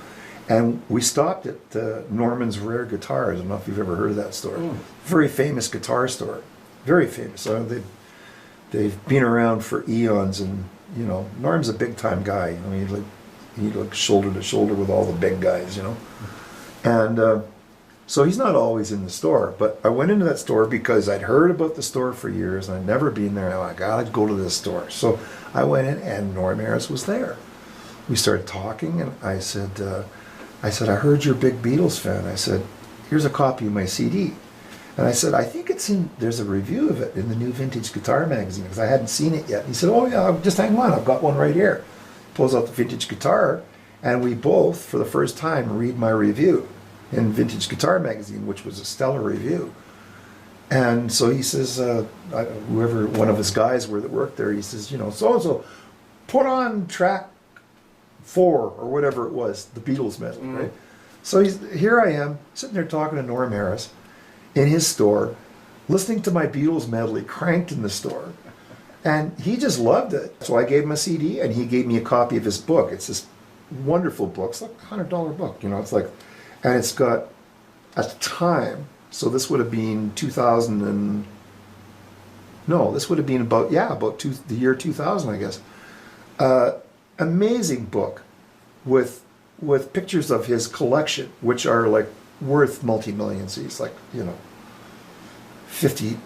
And we stopped at Norman's Rare Guitars. I don't know if you've ever heard of that store. Very famous guitar store. Very famous. They've been around for eons, and you know, Norm's a big time guy. You know, he like shoulder to shoulder with all the big guys, you know. And so he's not always in the store, but I went into that store because I'd heard about the store for years and I'd never been there. And I gotta go to this store. So I went in, and Norm Harris was there. We started talking, and I said, I heard you're a big Beatles fan. I said, here's a copy of my CD. And I said, I think there's a review of it in the new Vintage Guitar magazine, because I hadn't seen it yet. He said, oh yeah, just hang on, I've got one right here. Pulls out the Vintage Guitar, and we both, for the first time, read my review in Vintage Guitar magazine, which was a stellar review. And so he says, whoever, one of his guys that worked there, he says, you know, so-and-so, put on track 4, or whatever it was, the Beatles medley, right? So here I am, sitting there talking to Norm Harris, in his store, listening to my Beatles medley cranked in the store. And he just loved it. So I gave him a CD, and he gave me a copy of his book. It's this wonderful book. It's like a $100 book, you know. It's like, and it's got, at the time, so this would have been 2000 and, no, this would have been about the year 2000, I guess. Amazing book with pictures of his collection, which are like worth multi-millions. He's like, you know, 50s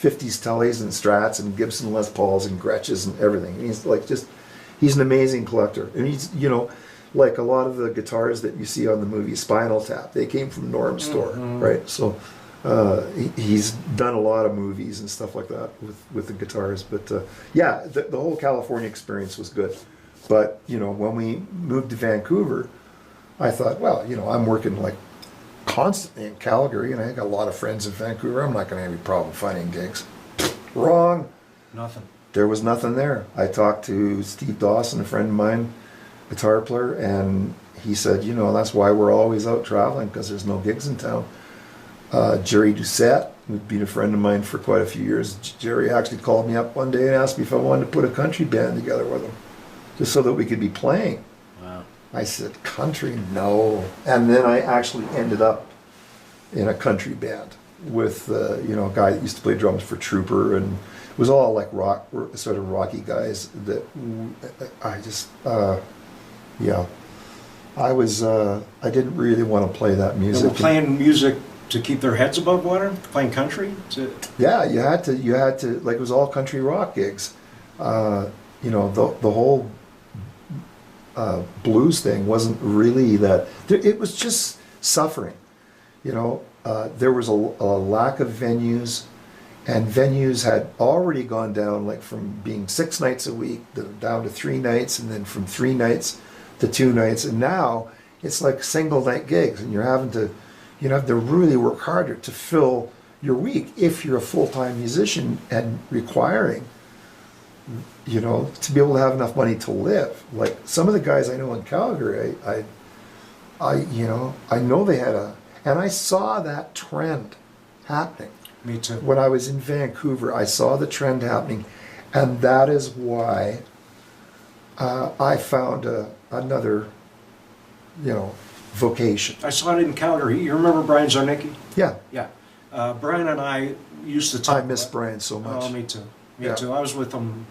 Tellys and Strats and Gibson Les Pauls and Gretches and everything. He's like he's an amazing collector. And he's, you know, like a lot of the guitars that you see on the movie Spinal Tap, they came from Norm's store, right? So he's done a lot of movies and stuff like that with the guitars. But the whole California experience was good. But, you know, when we moved to Vancouver, I thought, well, you know, I'm working like constantly in Calgary, and I got a lot of friends in Vancouver. I'm not going to have any problem finding gigs. Wrong. Nothing. There was nothing there. I talked to Steve Dawson, a friend of mine, guitar player, and he said, you know, that's why we're always out traveling, because there's no gigs in town. Jerry Doucette, who'd been a friend of mine for quite a few years. Jerry actually called me up one day and asked me if I wanted to put a country band together with him, just so that we could be playing. Wow. I said, country? No. And then I actually ended up in a country band with, you know, a guy that used to play drums for Trooper, and it was all like rock, sort of rocky guys that I just, yeah. I didn't really want to play that They music. were playing music to keep their heads above water, playing country. Yeah, you had to, like, it was all country rock gigs. You know, the whole blues thing wasn't really that, it was just suffering. You know, there was a lack of venues, and venues had already gone down, like from being 6 nights a week down to 3 nights, and then from 3 nights to 2 nights, and now it's like single night gigs, and you have to really work harder to fill your week if you're a full-time musician and requiring, you know, to be able to have enough money to live. Like some of the guys I know in Calgary, I know they had and I saw that trend happening. Me too. When I was in Vancouver, I saw the trend happening, and that is why I found another, you know, vocation. I saw it in Calgary. You remember Brian Zarnicki? Yeah. Yeah. Brian and I used to talk. I miss Brian so much. Oh, me too. Me Yeah. too. I was with him,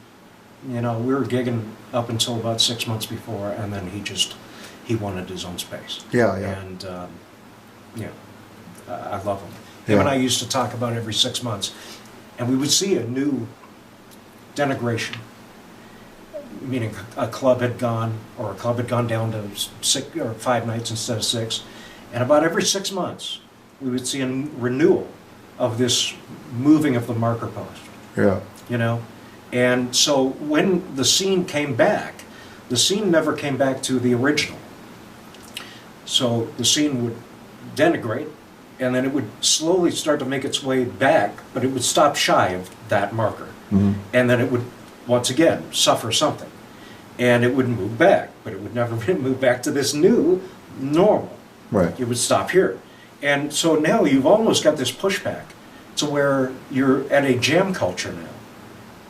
you know, we were gigging up until about 6 months before, and then he wanted his own space. Yeah, yeah. And, yeah, I love him. Him and I used to talk about every 6 months, and we would see a new denigration, meaning a club had gone, or a club had gone down to 6 or 5 nights instead of 6, and about every 6 months, we would see a renewal of this moving of the marker post. Yeah. You know, and so when the scene came back, the scene never came back to the original. So the scene would denigrate, and then it would slowly start to make its way back, but it would stop shy of that marker. Mm-hmm. And then it would, once again, suffer something. And it would move back, but it would never move back to this new normal. Right. It would stop here. And so now you've almost got this pushback to where you're at a jam culture now.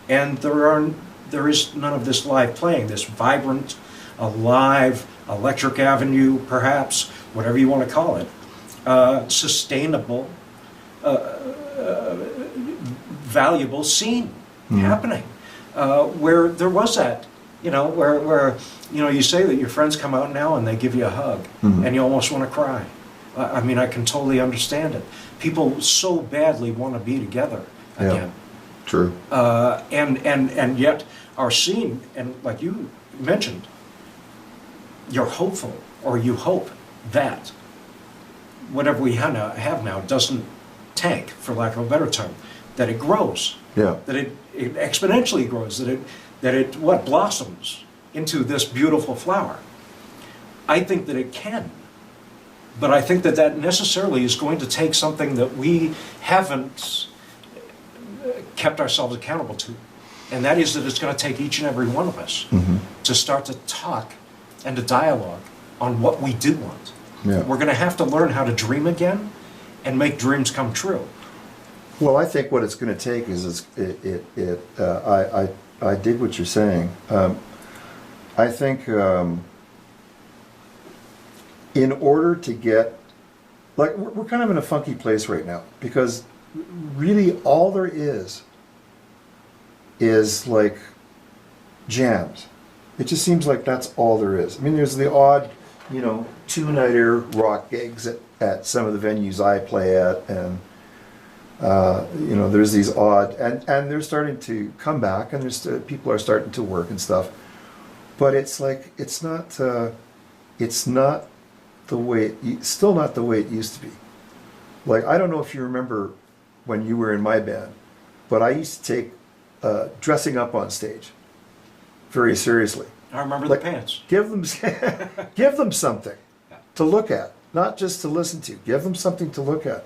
And there is none of this live playing, this vibrant, alive, Electric Avenue, perhaps, whatever you want to call it, sustainable, valuable scene happening, where there was that, you know, where you know, you say that your friends come out now and they give you a hug, and you almost want to cry. I mean, I can totally understand it. People so badly want to be together again. True. And yet our scene, and like you mentioned, you're hopeful, or you hope that whatever we have now doesn't tank, for lack of a better term, that it grows, Yeah. that it exponentially grows, that it what blossoms into this beautiful flower. I think that it can, but I think that necessarily is going to take something that we haven't kept ourselves accountable to, and that is that it's going to take each and every one of us to start to talk and to dialogue on what we do want. Yeah. We're going to have to learn how to dream again and make dreams come true. Well, I think what it's going to take is I dig what you're saying. I think in order to get, like, we're kind of in a funky place right now, because really all there is like jams. It just seems like that's all there is. I mean, there's the odd, you know, 2-nighter rock gigs at some of the venues I play at, and you know, there's these odd, and they're starting to come back, and there's people are starting to work and stuff, but it's like it's not the way still not the way it used to be. Like, I don't know if you remember when you were in my band, but I used to take dressing up on stage very seriously. I remember Like, the pants. Give them something to look at, not just to listen to. Give them something to look at.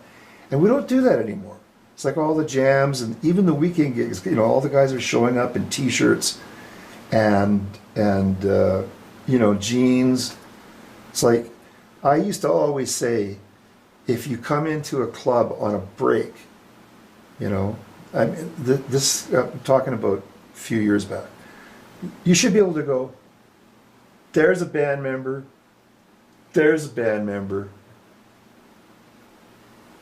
And we don't do that anymore. It's like all the jams and even the weekend gigs, you know, all the guys are showing up in t-shirts and you know, jeans. It's like, I used to always say, if you come into a club on a break, you know, I mean, this I'm talking about a few years back, you should be able to go, there's a band member, there's a band member.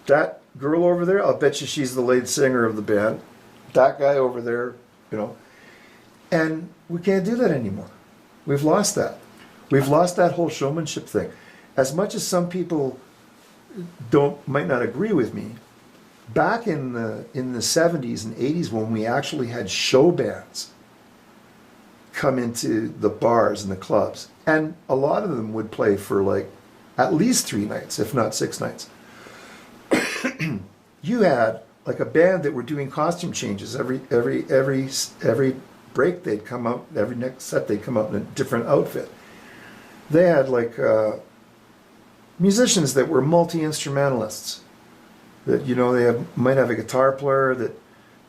That girl over there, I'll bet you she's the lead singer of the band. That guy over there, you know. And we can't do that anymore. We've lost that. We've lost that whole showmanship thing. As much as some people might not agree with me, back in the 70s and 80s when we actually had show bands come into the bars and the clubs, and a lot of them would play for like at least 3 nights, if not 6 nights. You had like a band that were doing costume changes every break. They'd come out, every next set they'd come out in a different outfit. They had like musicians that were multi-instrumentalists, that, you know, might have a guitar player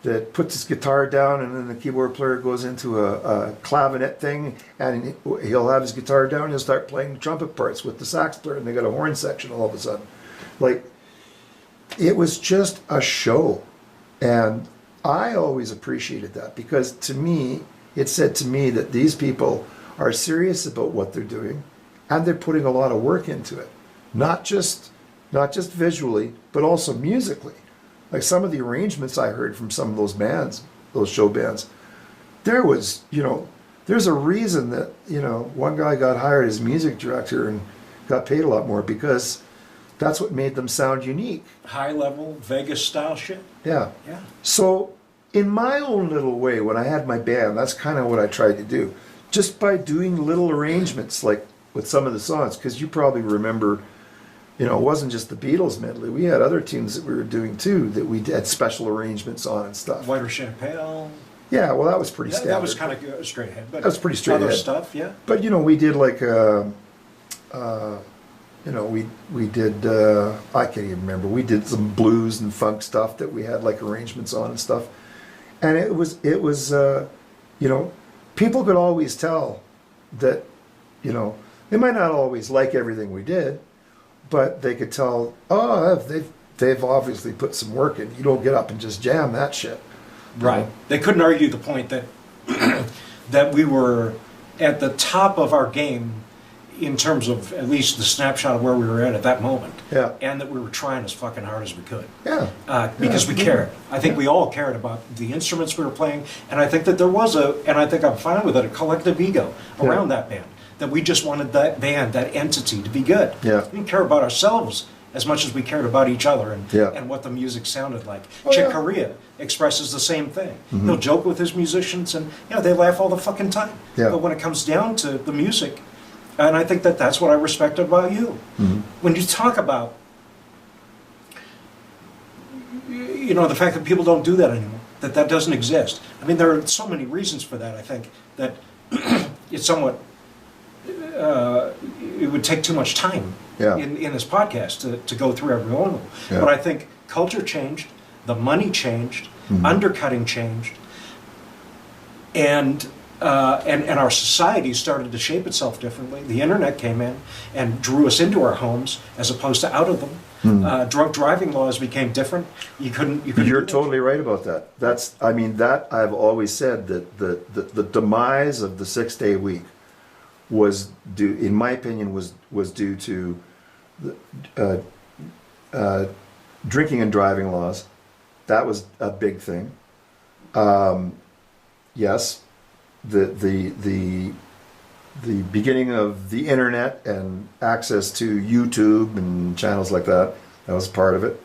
that puts his guitar down, and then the keyboard player goes into a clavinet thing, and he'll have his guitar down and he'll start playing the trumpet parts with the sax player, and they got a horn section all of a sudden. Like, it was just a show. And I always appreciated that, because to me, it said to me that these people are serious about what they're doing, and they're putting a lot of work into it. Not just visually, but also musically. Like some of the arrangements I heard from some of those bands, those show bands, there was, you know, there's a reason that, you know, one guy got hired as music director and got paid a lot more, because that's what made them sound unique. High level, Vegas style shit. Yeah. Yeah. So in my own little way, when I had my band, that's kind of what I tried to do. Just by doing little arrangements, like with some of the songs, because you probably remember, you know, it wasn't just the Beatles medley. We had other tunes that we were doing too, that we had special arrangements on and stuff. Whiter Chappelle. Yeah, well, that was pretty standard. That was kind of straight ahead. But that was pretty straight other ahead. stuff, yeah. But, you know, we did like, you know, we did, I can't even remember, we did some blues and funk stuff that we had like arrangements on and stuff. And it was you know, people could always tell that, you know, they might not always like everything we did, but they could tell, oh, they've obviously put some work in. You don't get up and just jam that shit. Right. They couldn't argue the point that that we were at the top of our game in terms of at least the snapshot of where we were at that moment. Yeah. And that we were trying as fucking hard as we could. Yeah. Because we cared. I think we all cared about the instruments we were playing, and I think that there was and I think I'm fine with it, a collective ego around that band. That we just wanted that band, that entity, to be good. Yeah. We didn't care about ourselves as much as we cared about each other and what the music sounded like. Chick Corea expresses the same thing. Mm-hmm. He'll joke with his musicians, and you know, they laugh all the fucking time. Yeah. But when it comes down to the music, and I think that that's what I respect about you. Mm-hmm. When you talk about, you know, the fact that people don't do that anymore, that doesn't exist. I mean, there are so many reasons for that, I think, that it's somewhat, it would take too much time in this podcast to go through every one of them. Yeah. But I think culture changed, the money changed, undercutting changed, and our society started to shape itself differently. The internet came in and drew us into our homes as opposed to out of them. Drunk driving laws became different. You couldn't. You're totally right about that. That I've always said that the demise of the 6-day week was due, in my opinion, was due to drinking and driving laws. That was a big thing. Yes. The beginning of the internet and access to YouTube and channels like that was part of it.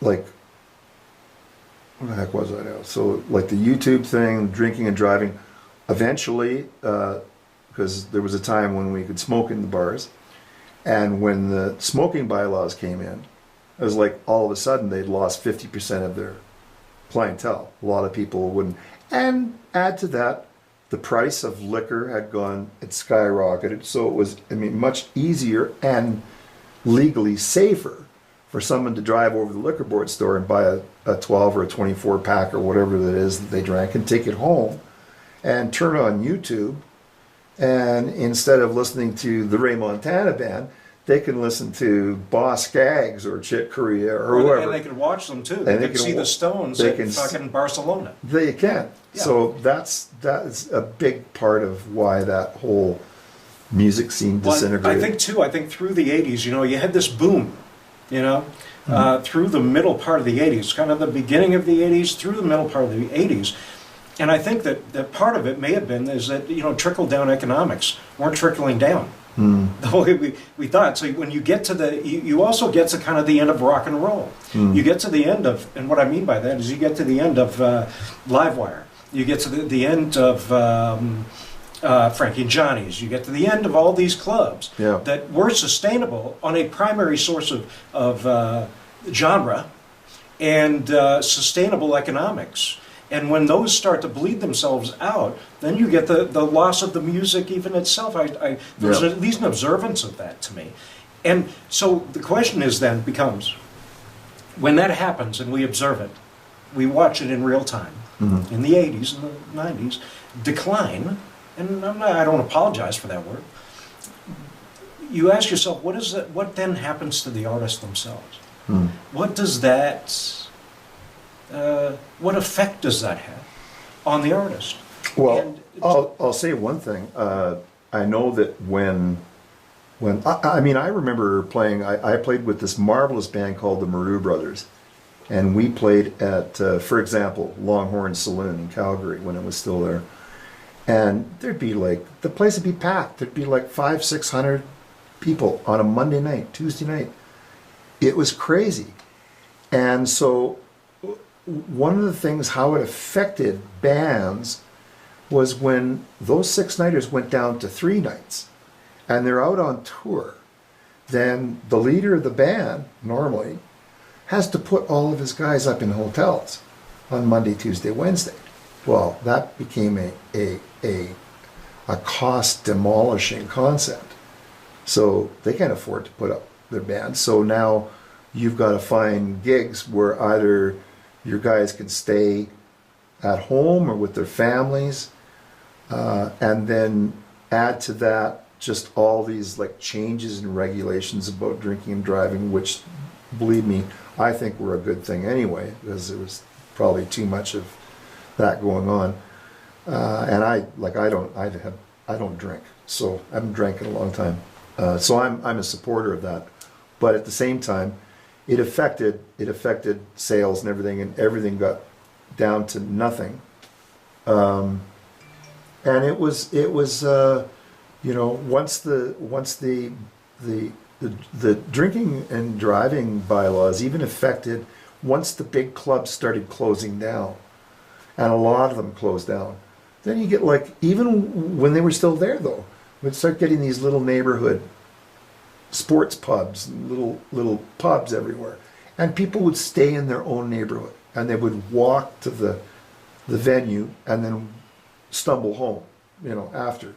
Like, what the heck was I now? So like the YouTube thing, drinking and driving, eventually, because there was a time when we could smoke in the bars, and when the smoking bylaws came in, it was like all of a sudden they'd lost 50% of their clientele. A lot of people wouldn't. And add to that, the price of liquor had skyrocketed. So it was, much easier and legally safer for someone to drive over to the liquor board store and buy a 12 or a 24 pack or whatever that is that they drank and take it home and turn it on YouTube And instead of listening to the Ray Montana Band, they can listen to Boss Skaggs or Chick Corea or whoever. And they can watch them too. And They can see the Stones at fucking Barcelona. They can. Yeah. So that's a big part of why that whole music scene disintegrated. I think through the 80s, you know, you had this boom, you know, through the middle part of the 80s, kind of the beginning of the 80s, through the middle part of the 80s. And I think that part of it may have been is that, you know, trickle-down economics weren't trickling down the way we thought. So when you get to you also get to kind of the end of rock and roll. You get to the end of, and what I mean by that is you get to the end of Livewire. You get to the end of Frankie and Johnny's. You get to the end of all these clubs that were sustainable on a primary source of genre and sustainable economics. And when those start to bleed themselves out, then you get the loss of the music even itself. There's at least an observance of that to me. And so the question is then becomes, when that happens and we observe it, we watch it in real time, in the 80s and the 90s, decline, and I don't apologize for that word, you ask yourself, what then happens to the artists themselves? What does that... what effect does that have on the artist? Well, I'll say one thing. I know that when I remember playing. I played with this marvelous band called the Maru Brothers, and we played at, for example, Longhorn Saloon in Calgary when it was still there. And there'd be the place would be packed. There'd be 500-600 people on a Monday night, Tuesday night. It was crazy, and so. One of the things, how it affected bands, was when those 6-nighters went down to 3 nights and they're out on tour, then the leader of the band, normally, has to put all of his guys up in hotels on Monday, Tuesday, Wednesday. Well, that became a cost-demolishing concept. So they can't afford to put up their band. So now you've got to find gigs where either your guys can stay at home or with their families, and then add to that just all these changes and regulations about drinking and driving, which, believe me, I think were a good thing anyway, because there was probably too much of that going on. And I don't drink, so I haven't drank in a long time. So I'm a supporter of that, but at the same time, it affected sales and everything got down to nothing. And it was you know, once the drinking and driving bylaws even affected, once the big clubs started closing down, and a lot of them closed down, then you get even when they were still there though, we'd start getting these little neighborhood sports pubs, little pubs everywhere, and people would stay in their own neighborhood, and they would walk to the venue and then stumble home, you know, after.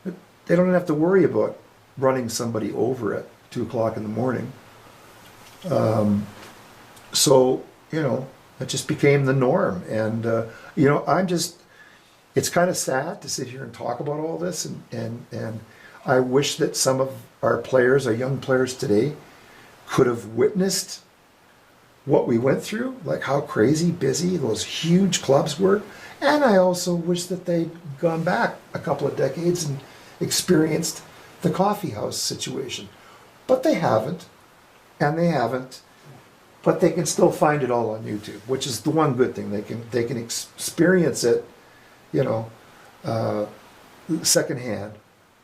They don't have to worry about running somebody over at 2 o'clock in the morning. So, you know, it just became the norm, and you know, it's kind of sad to sit here and talk about all this, and I wish that some of our players, our young players today, could have witnessed what we went through, how crazy busy those huge clubs were. And I also wish that they'd gone back a couple of decades and experienced the coffee house situation. But they haven't, but they can still find it all on YouTube, which is the one good thing. They can experience it, you know, secondhand.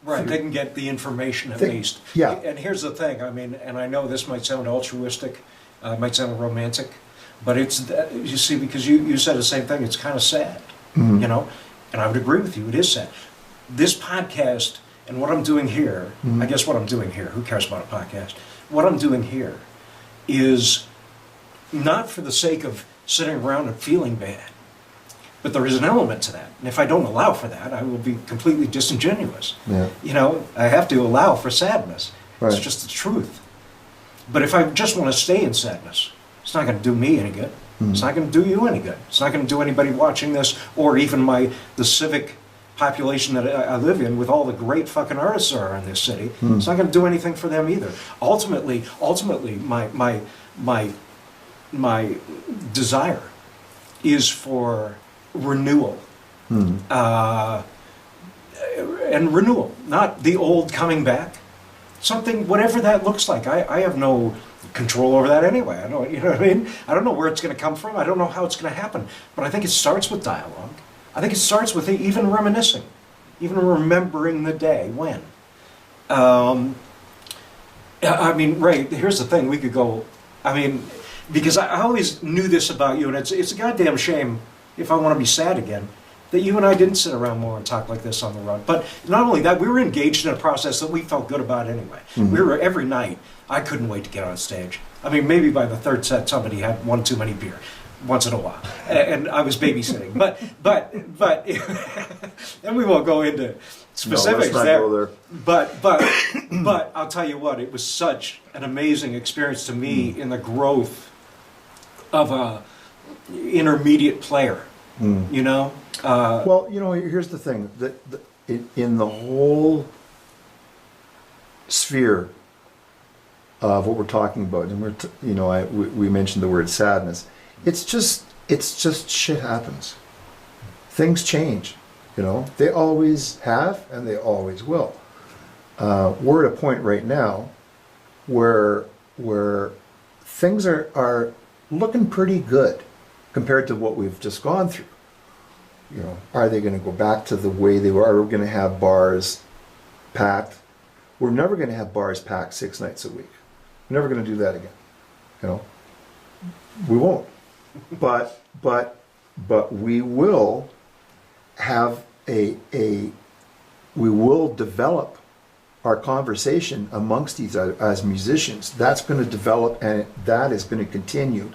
Right, they can get the information at least. Yeah. And here's the thing, I mean, and I know this might sound altruistic, might sound romantic, but it's, you see, because you said the same thing, it's kind of sad, you know, and I would agree with you, it is sad. This podcast and what I'm doing here, I guess what I'm doing here, who cares about a podcast? What I'm doing here is not for the sake of sitting around and feeling bad, but there is an element to that. And if I don't allow for that, I will be completely disingenuous. Yeah. You know, I have to allow for sadness. Right. It's just the truth. But if I just want to stay in sadness, it's not going to do me any good. It's not going to do you any good. It's not going to do anybody watching this, or even the civic population that I live in, with all the great fucking artists there are in this city, it's not going to do anything for them either. Ultimately, my desire is for renewal. And renewal, not the old coming back. Something, whatever that looks like. I have no control over that anyway. I don't, you know what I mean? I don't know where it's going to come from. I don't know how it's going to happen. But I think it starts with dialogue. I think it starts with even reminiscing, even remembering the day when. I mean, Ray, here's the thing. We could go, I mean, because I always knew this about you, and it's a goddamn shame, if I want to be sad again, that you and I didn't sit around more and talk like this on the road. But not only that, we were engaged in a process that we felt good about anyway. We were, every night, I couldn't wait to get on stage. I mean, maybe by the third set, somebody had one too many beer, once in a while, and I was babysitting. But, and we won't go into specifics there. But I'll tell you what, it was such an amazing experience to me in the growth of a intermediate player, you know? Well, you know, here's the thing. In the whole sphere of what we're talking about, and we mentioned the word sadness. It's just shit happens. Things change, you know. They always have, and they always will. We're at a point right now where things are looking pretty good compared to what we've just gone through. You know, are they going to go back to the way they were? Are we going to have bars packed? We're never going to have bars packed 6 nights a week. We're never going to do that again. You know, we won't. But we will have we will develop our conversation amongst each other as musicians. That's going to develop, and that is going to continue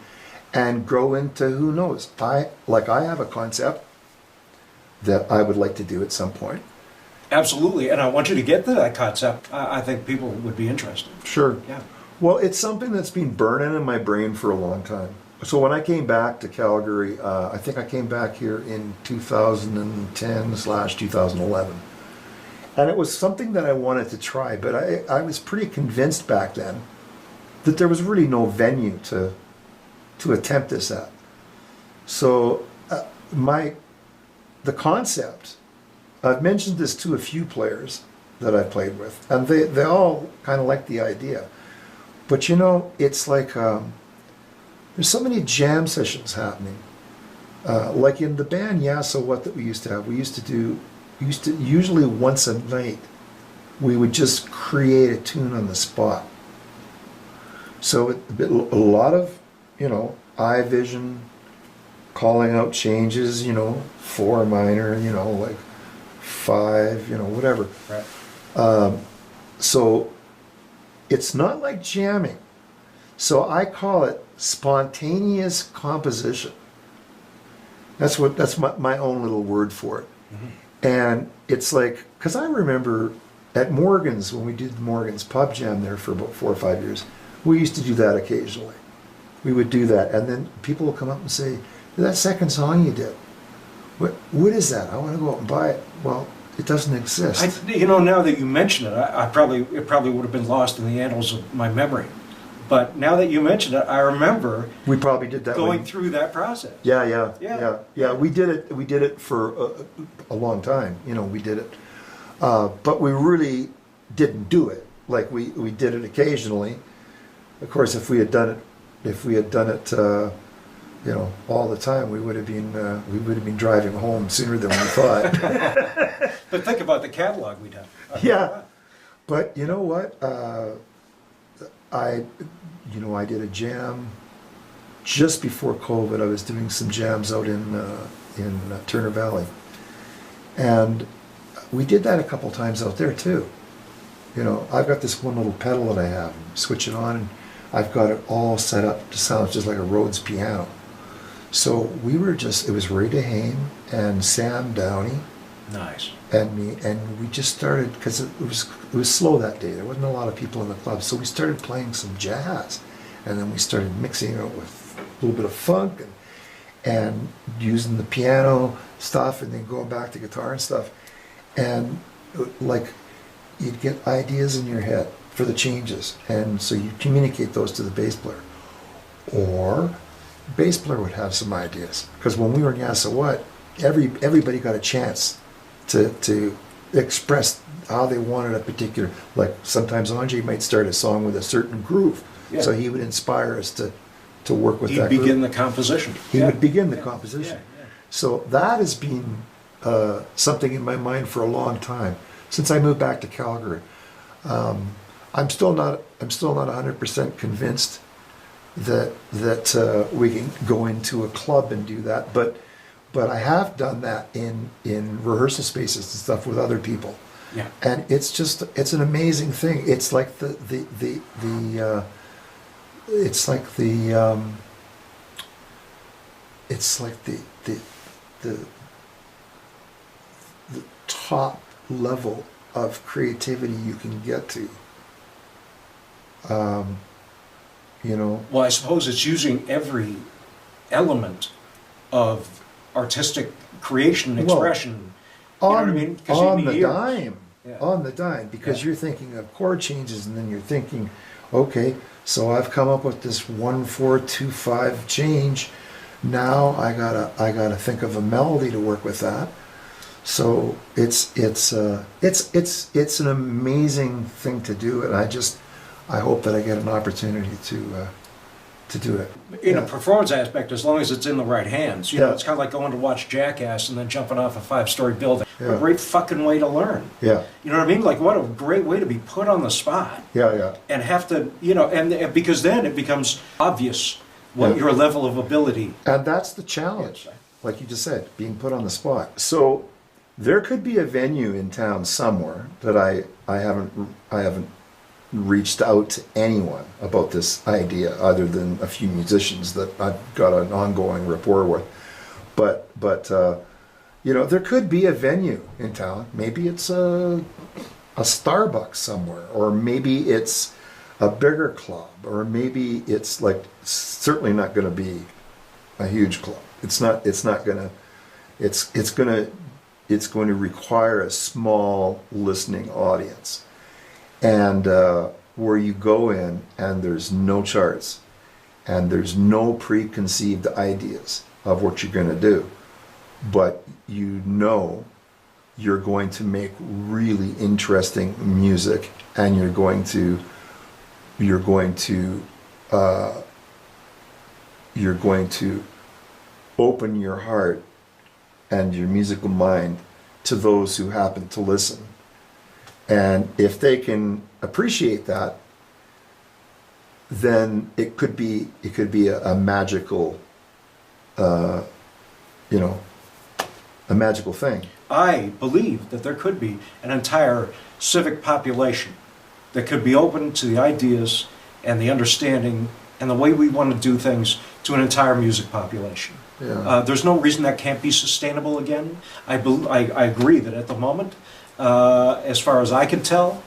and grow into, who knows. I have a concept that I would like to do at some point. Absolutely, and I want you to get to that concept. I think people would be interested. Sure. Yeah. Well, it's something that's been burning in my brain for a long time. So when I came back to Calgary, I think I came back here in 2010/2011. And it was something that I wanted to try, but I was pretty convinced back then that there was really no venue to attempt this at. So the concept, I've mentioned this to a few players that I've played with, and they all kind of like the idea. But you know, it's like there's so many jam sessions happening. Like in the band Yasso, that we used to have, we used to usually once a night, we would just create a tune on the spot. So a lot of, you know, eye vision, calling out changes, you know, 4 minor, you know, like 5, you know, whatever. Right. So it's not like jamming. So I call it spontaneous composition. That's my own little word for it. Mm-hmm. And it's like, because I remember at Morgan's, when we did the Morgan's pub jam there for about 4 or 5 years, we used to do that occasionally. We would do that, and then people would come up and say, that second song you did, what is that? I want to go out and buy it. Well, it doesn't exist. You know, now that you mention it, it probably would have been lost in the annals of my memory. But now that you mention it, I remember we probably did that going through that process. Yeah. We did it for a long time. You know, we did it, but we really didn't do it. Like we did it occasionally. Of course, if we had done it, you know, all the time, we would have been driving home sooner than we thought. But think about the catalog we'd have. Yeah, but you know what? I did a jam just before COVID. I was doing some jams out in Turner Valley, and we did that a couple times out there too. You know, I've got this one little pedal that I have. Switch it on, and I've got it all set up to sound just like a Rhodes piano. So it was Ray DeHane and Sam Downey. Nice. And me, and we just started, because it was slow that day. There wasn't a lot of people in the club, so we started playing some jazz, and then we started mixing it with a little bit of funk and using the piano stuff, and then going back to guitar and stuff. and like you'd get ideas in your head for the changes, and so you communicate those to the bass player, or bass player would have some ideas, because when we were in Yasso, everybody got a chance to express how they wanted a particular, like sometimes Andre might start a song with a certain groove, Yeah. so he would inspire us to work with He'd that begin groove. the composition. He Yeah. would begin the Yeah. composition. Yeah, yeah. So that has been something in my mind for a long time, since I moved back to Calgary. I'm still not 100% convinced that we can go into a club and do that, but I have done that in rehearsal spaces and stuff with other people. Yeah. And it's an amazing thing. It's like the top level of creativity you can get to. Well, I suppose it's using every element of artistic creation and Well, expression. You know what I mean? 'Cause you on need the ears. dime. Yeah. On the dime, because Yeah. you're thinking of chord changes, and then you're thinking, okay, so I've come up with this 1-4-2-5 change. Now I gotta think of a melody to work with that. So it's an amazing thing to do, and I hope that I get an opportunity to do it. In Yeah. a performance aspect, as long as it's in the right hands. You know, Yeah. it's kind of like going to watch Jackass and then jumping off a 5-story building. What Yeah. a great fucking way to learn. Yeah, You know what I mean? Like, what a great way to be put on the spot yeah. and have to, and because then it becomes obvious what Yeah. your level of ability And that's the challenge, is. like you just said, being put on the spot. So there could be a venue in town somewhere that I haven't reached out to anyone about this idea, other than a few musicians that I've got an ongoing rapport with. But there could be a venue in town. Maybe it's a Starbucks somewhere, or maybe it's a bigger club, or maybe it's like certainly not going to be a huge club. It's going to require a small listening audience, and where you go in and there's no charts and there's no preconceived ideas of what you're going to do, but you're going to make really interesting music, and you're going to open your heart and your musical mind to those who happen to listen. And if they can appreciate that, then it could be a magical, a magical thing. I believe that there could be an entire civic population that could be open to the ideas and the understanding and the way we want to do things to an entire music population. Yeah. There's no reason that can't be sustainable again. I agree that at the moment, as far as I can tell,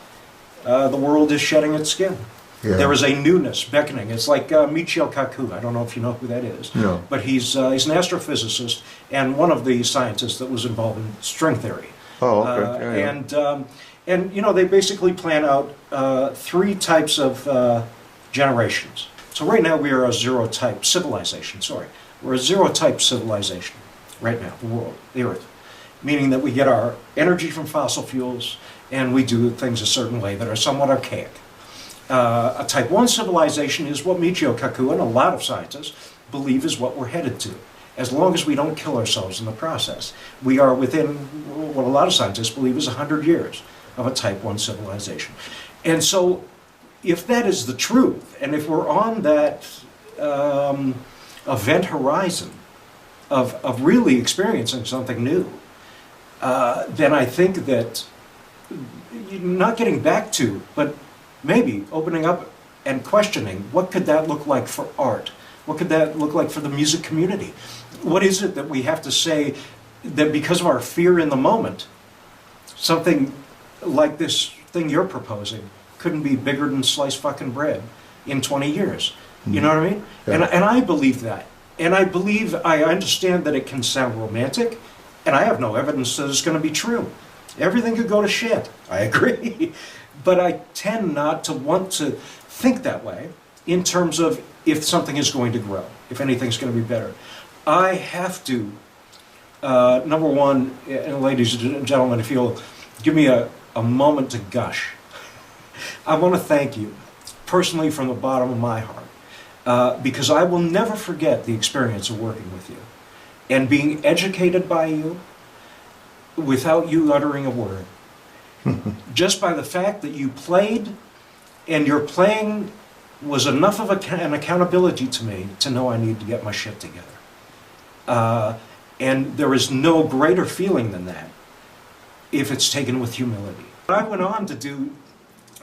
the world is shedding its skin. Yeah. There is a newness beckoning. It's like Michio Kaku. I don't know if you know who that is. No. But he's an astrophysicist and one of the scientists that was involved in string theory. Oh, okay. Yeah. And they basically plan out 3 types of generations. So right now we are a zero-type civilization. We're a zero-type civilization right now, the world, the Earth. Meaning that we get our energy from fossil fuels and we do things a certain way that are somewhat archaic. A type 1 civilization is what Michio Kaku and a lot of scientists believe is what we're headed to. As long as we don't kill ourselves in the process. We are within what a lot of scientists believe is 100 years of a type 1 civilization. And so if that is the truth, and if we're on that event horizon of really experiencing something new, then I think that not getting back to, but maybe opening up and questioning, what could that look like for art? What could that look like for the music community? What is it that we have to say that because of our fear in the moment, something like this thing you're proposing couldn't be bigger than sliced fucking bread in 20 years? You know what I mean? Yeah. And I believe that. And I understand that it can sound romantic, and I have no evidence that it's going to be true. everything could go to shit. I agree. But I tend not to want to think that way in terms of if something is going to grow, if anything's going to be better. I have to, number one, and ladies and gentlemen, if you'll give me a moment to gush, I want to thank you personally from the bottom of my heart, because I will never forget the experience of working with you and being educated by you without you uttering a word. Just by the fact that you played, and your playing was enough of an accountability to me to know I need to get my shit together. And there is no greater feeling than that if it's taken with humility. I went on to do,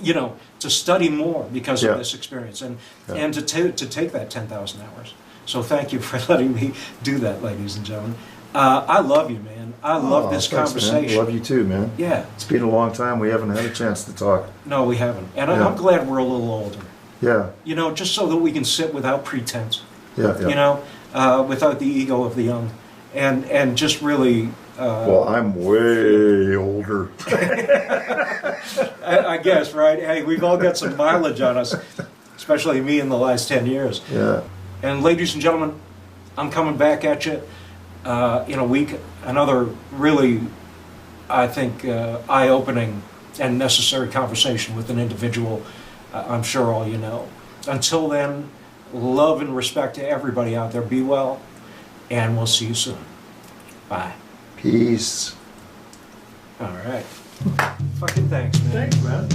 to study more because of this experience and to take that 10,000 hours. So thank you for letting me do that, ladies and gentlemen. I love you, man. I love this conversation. Man. Love you too, man. Yeah. It's been a long time. We haven't had a chance to talk. No, we haven't. And I'm glad we're a little older. Yeah. Just so that we can sit without pretense. Yeah. Without the ego of the young. And just really... well, I'm way older. I guess, right? Hey, we've all got some mileage on us, especially me in the last 10 years. Yeah. And ladies and gentlemen, I'm coming back at you in a week. Another really, I think, eye-opening and necessary conversation with an individual I'm sure all you know. Until then, love and respect to everybody out there. Be well, and we'll see you soon. Bye. Peace. All right. Fucking thanks, man. Thanks, man.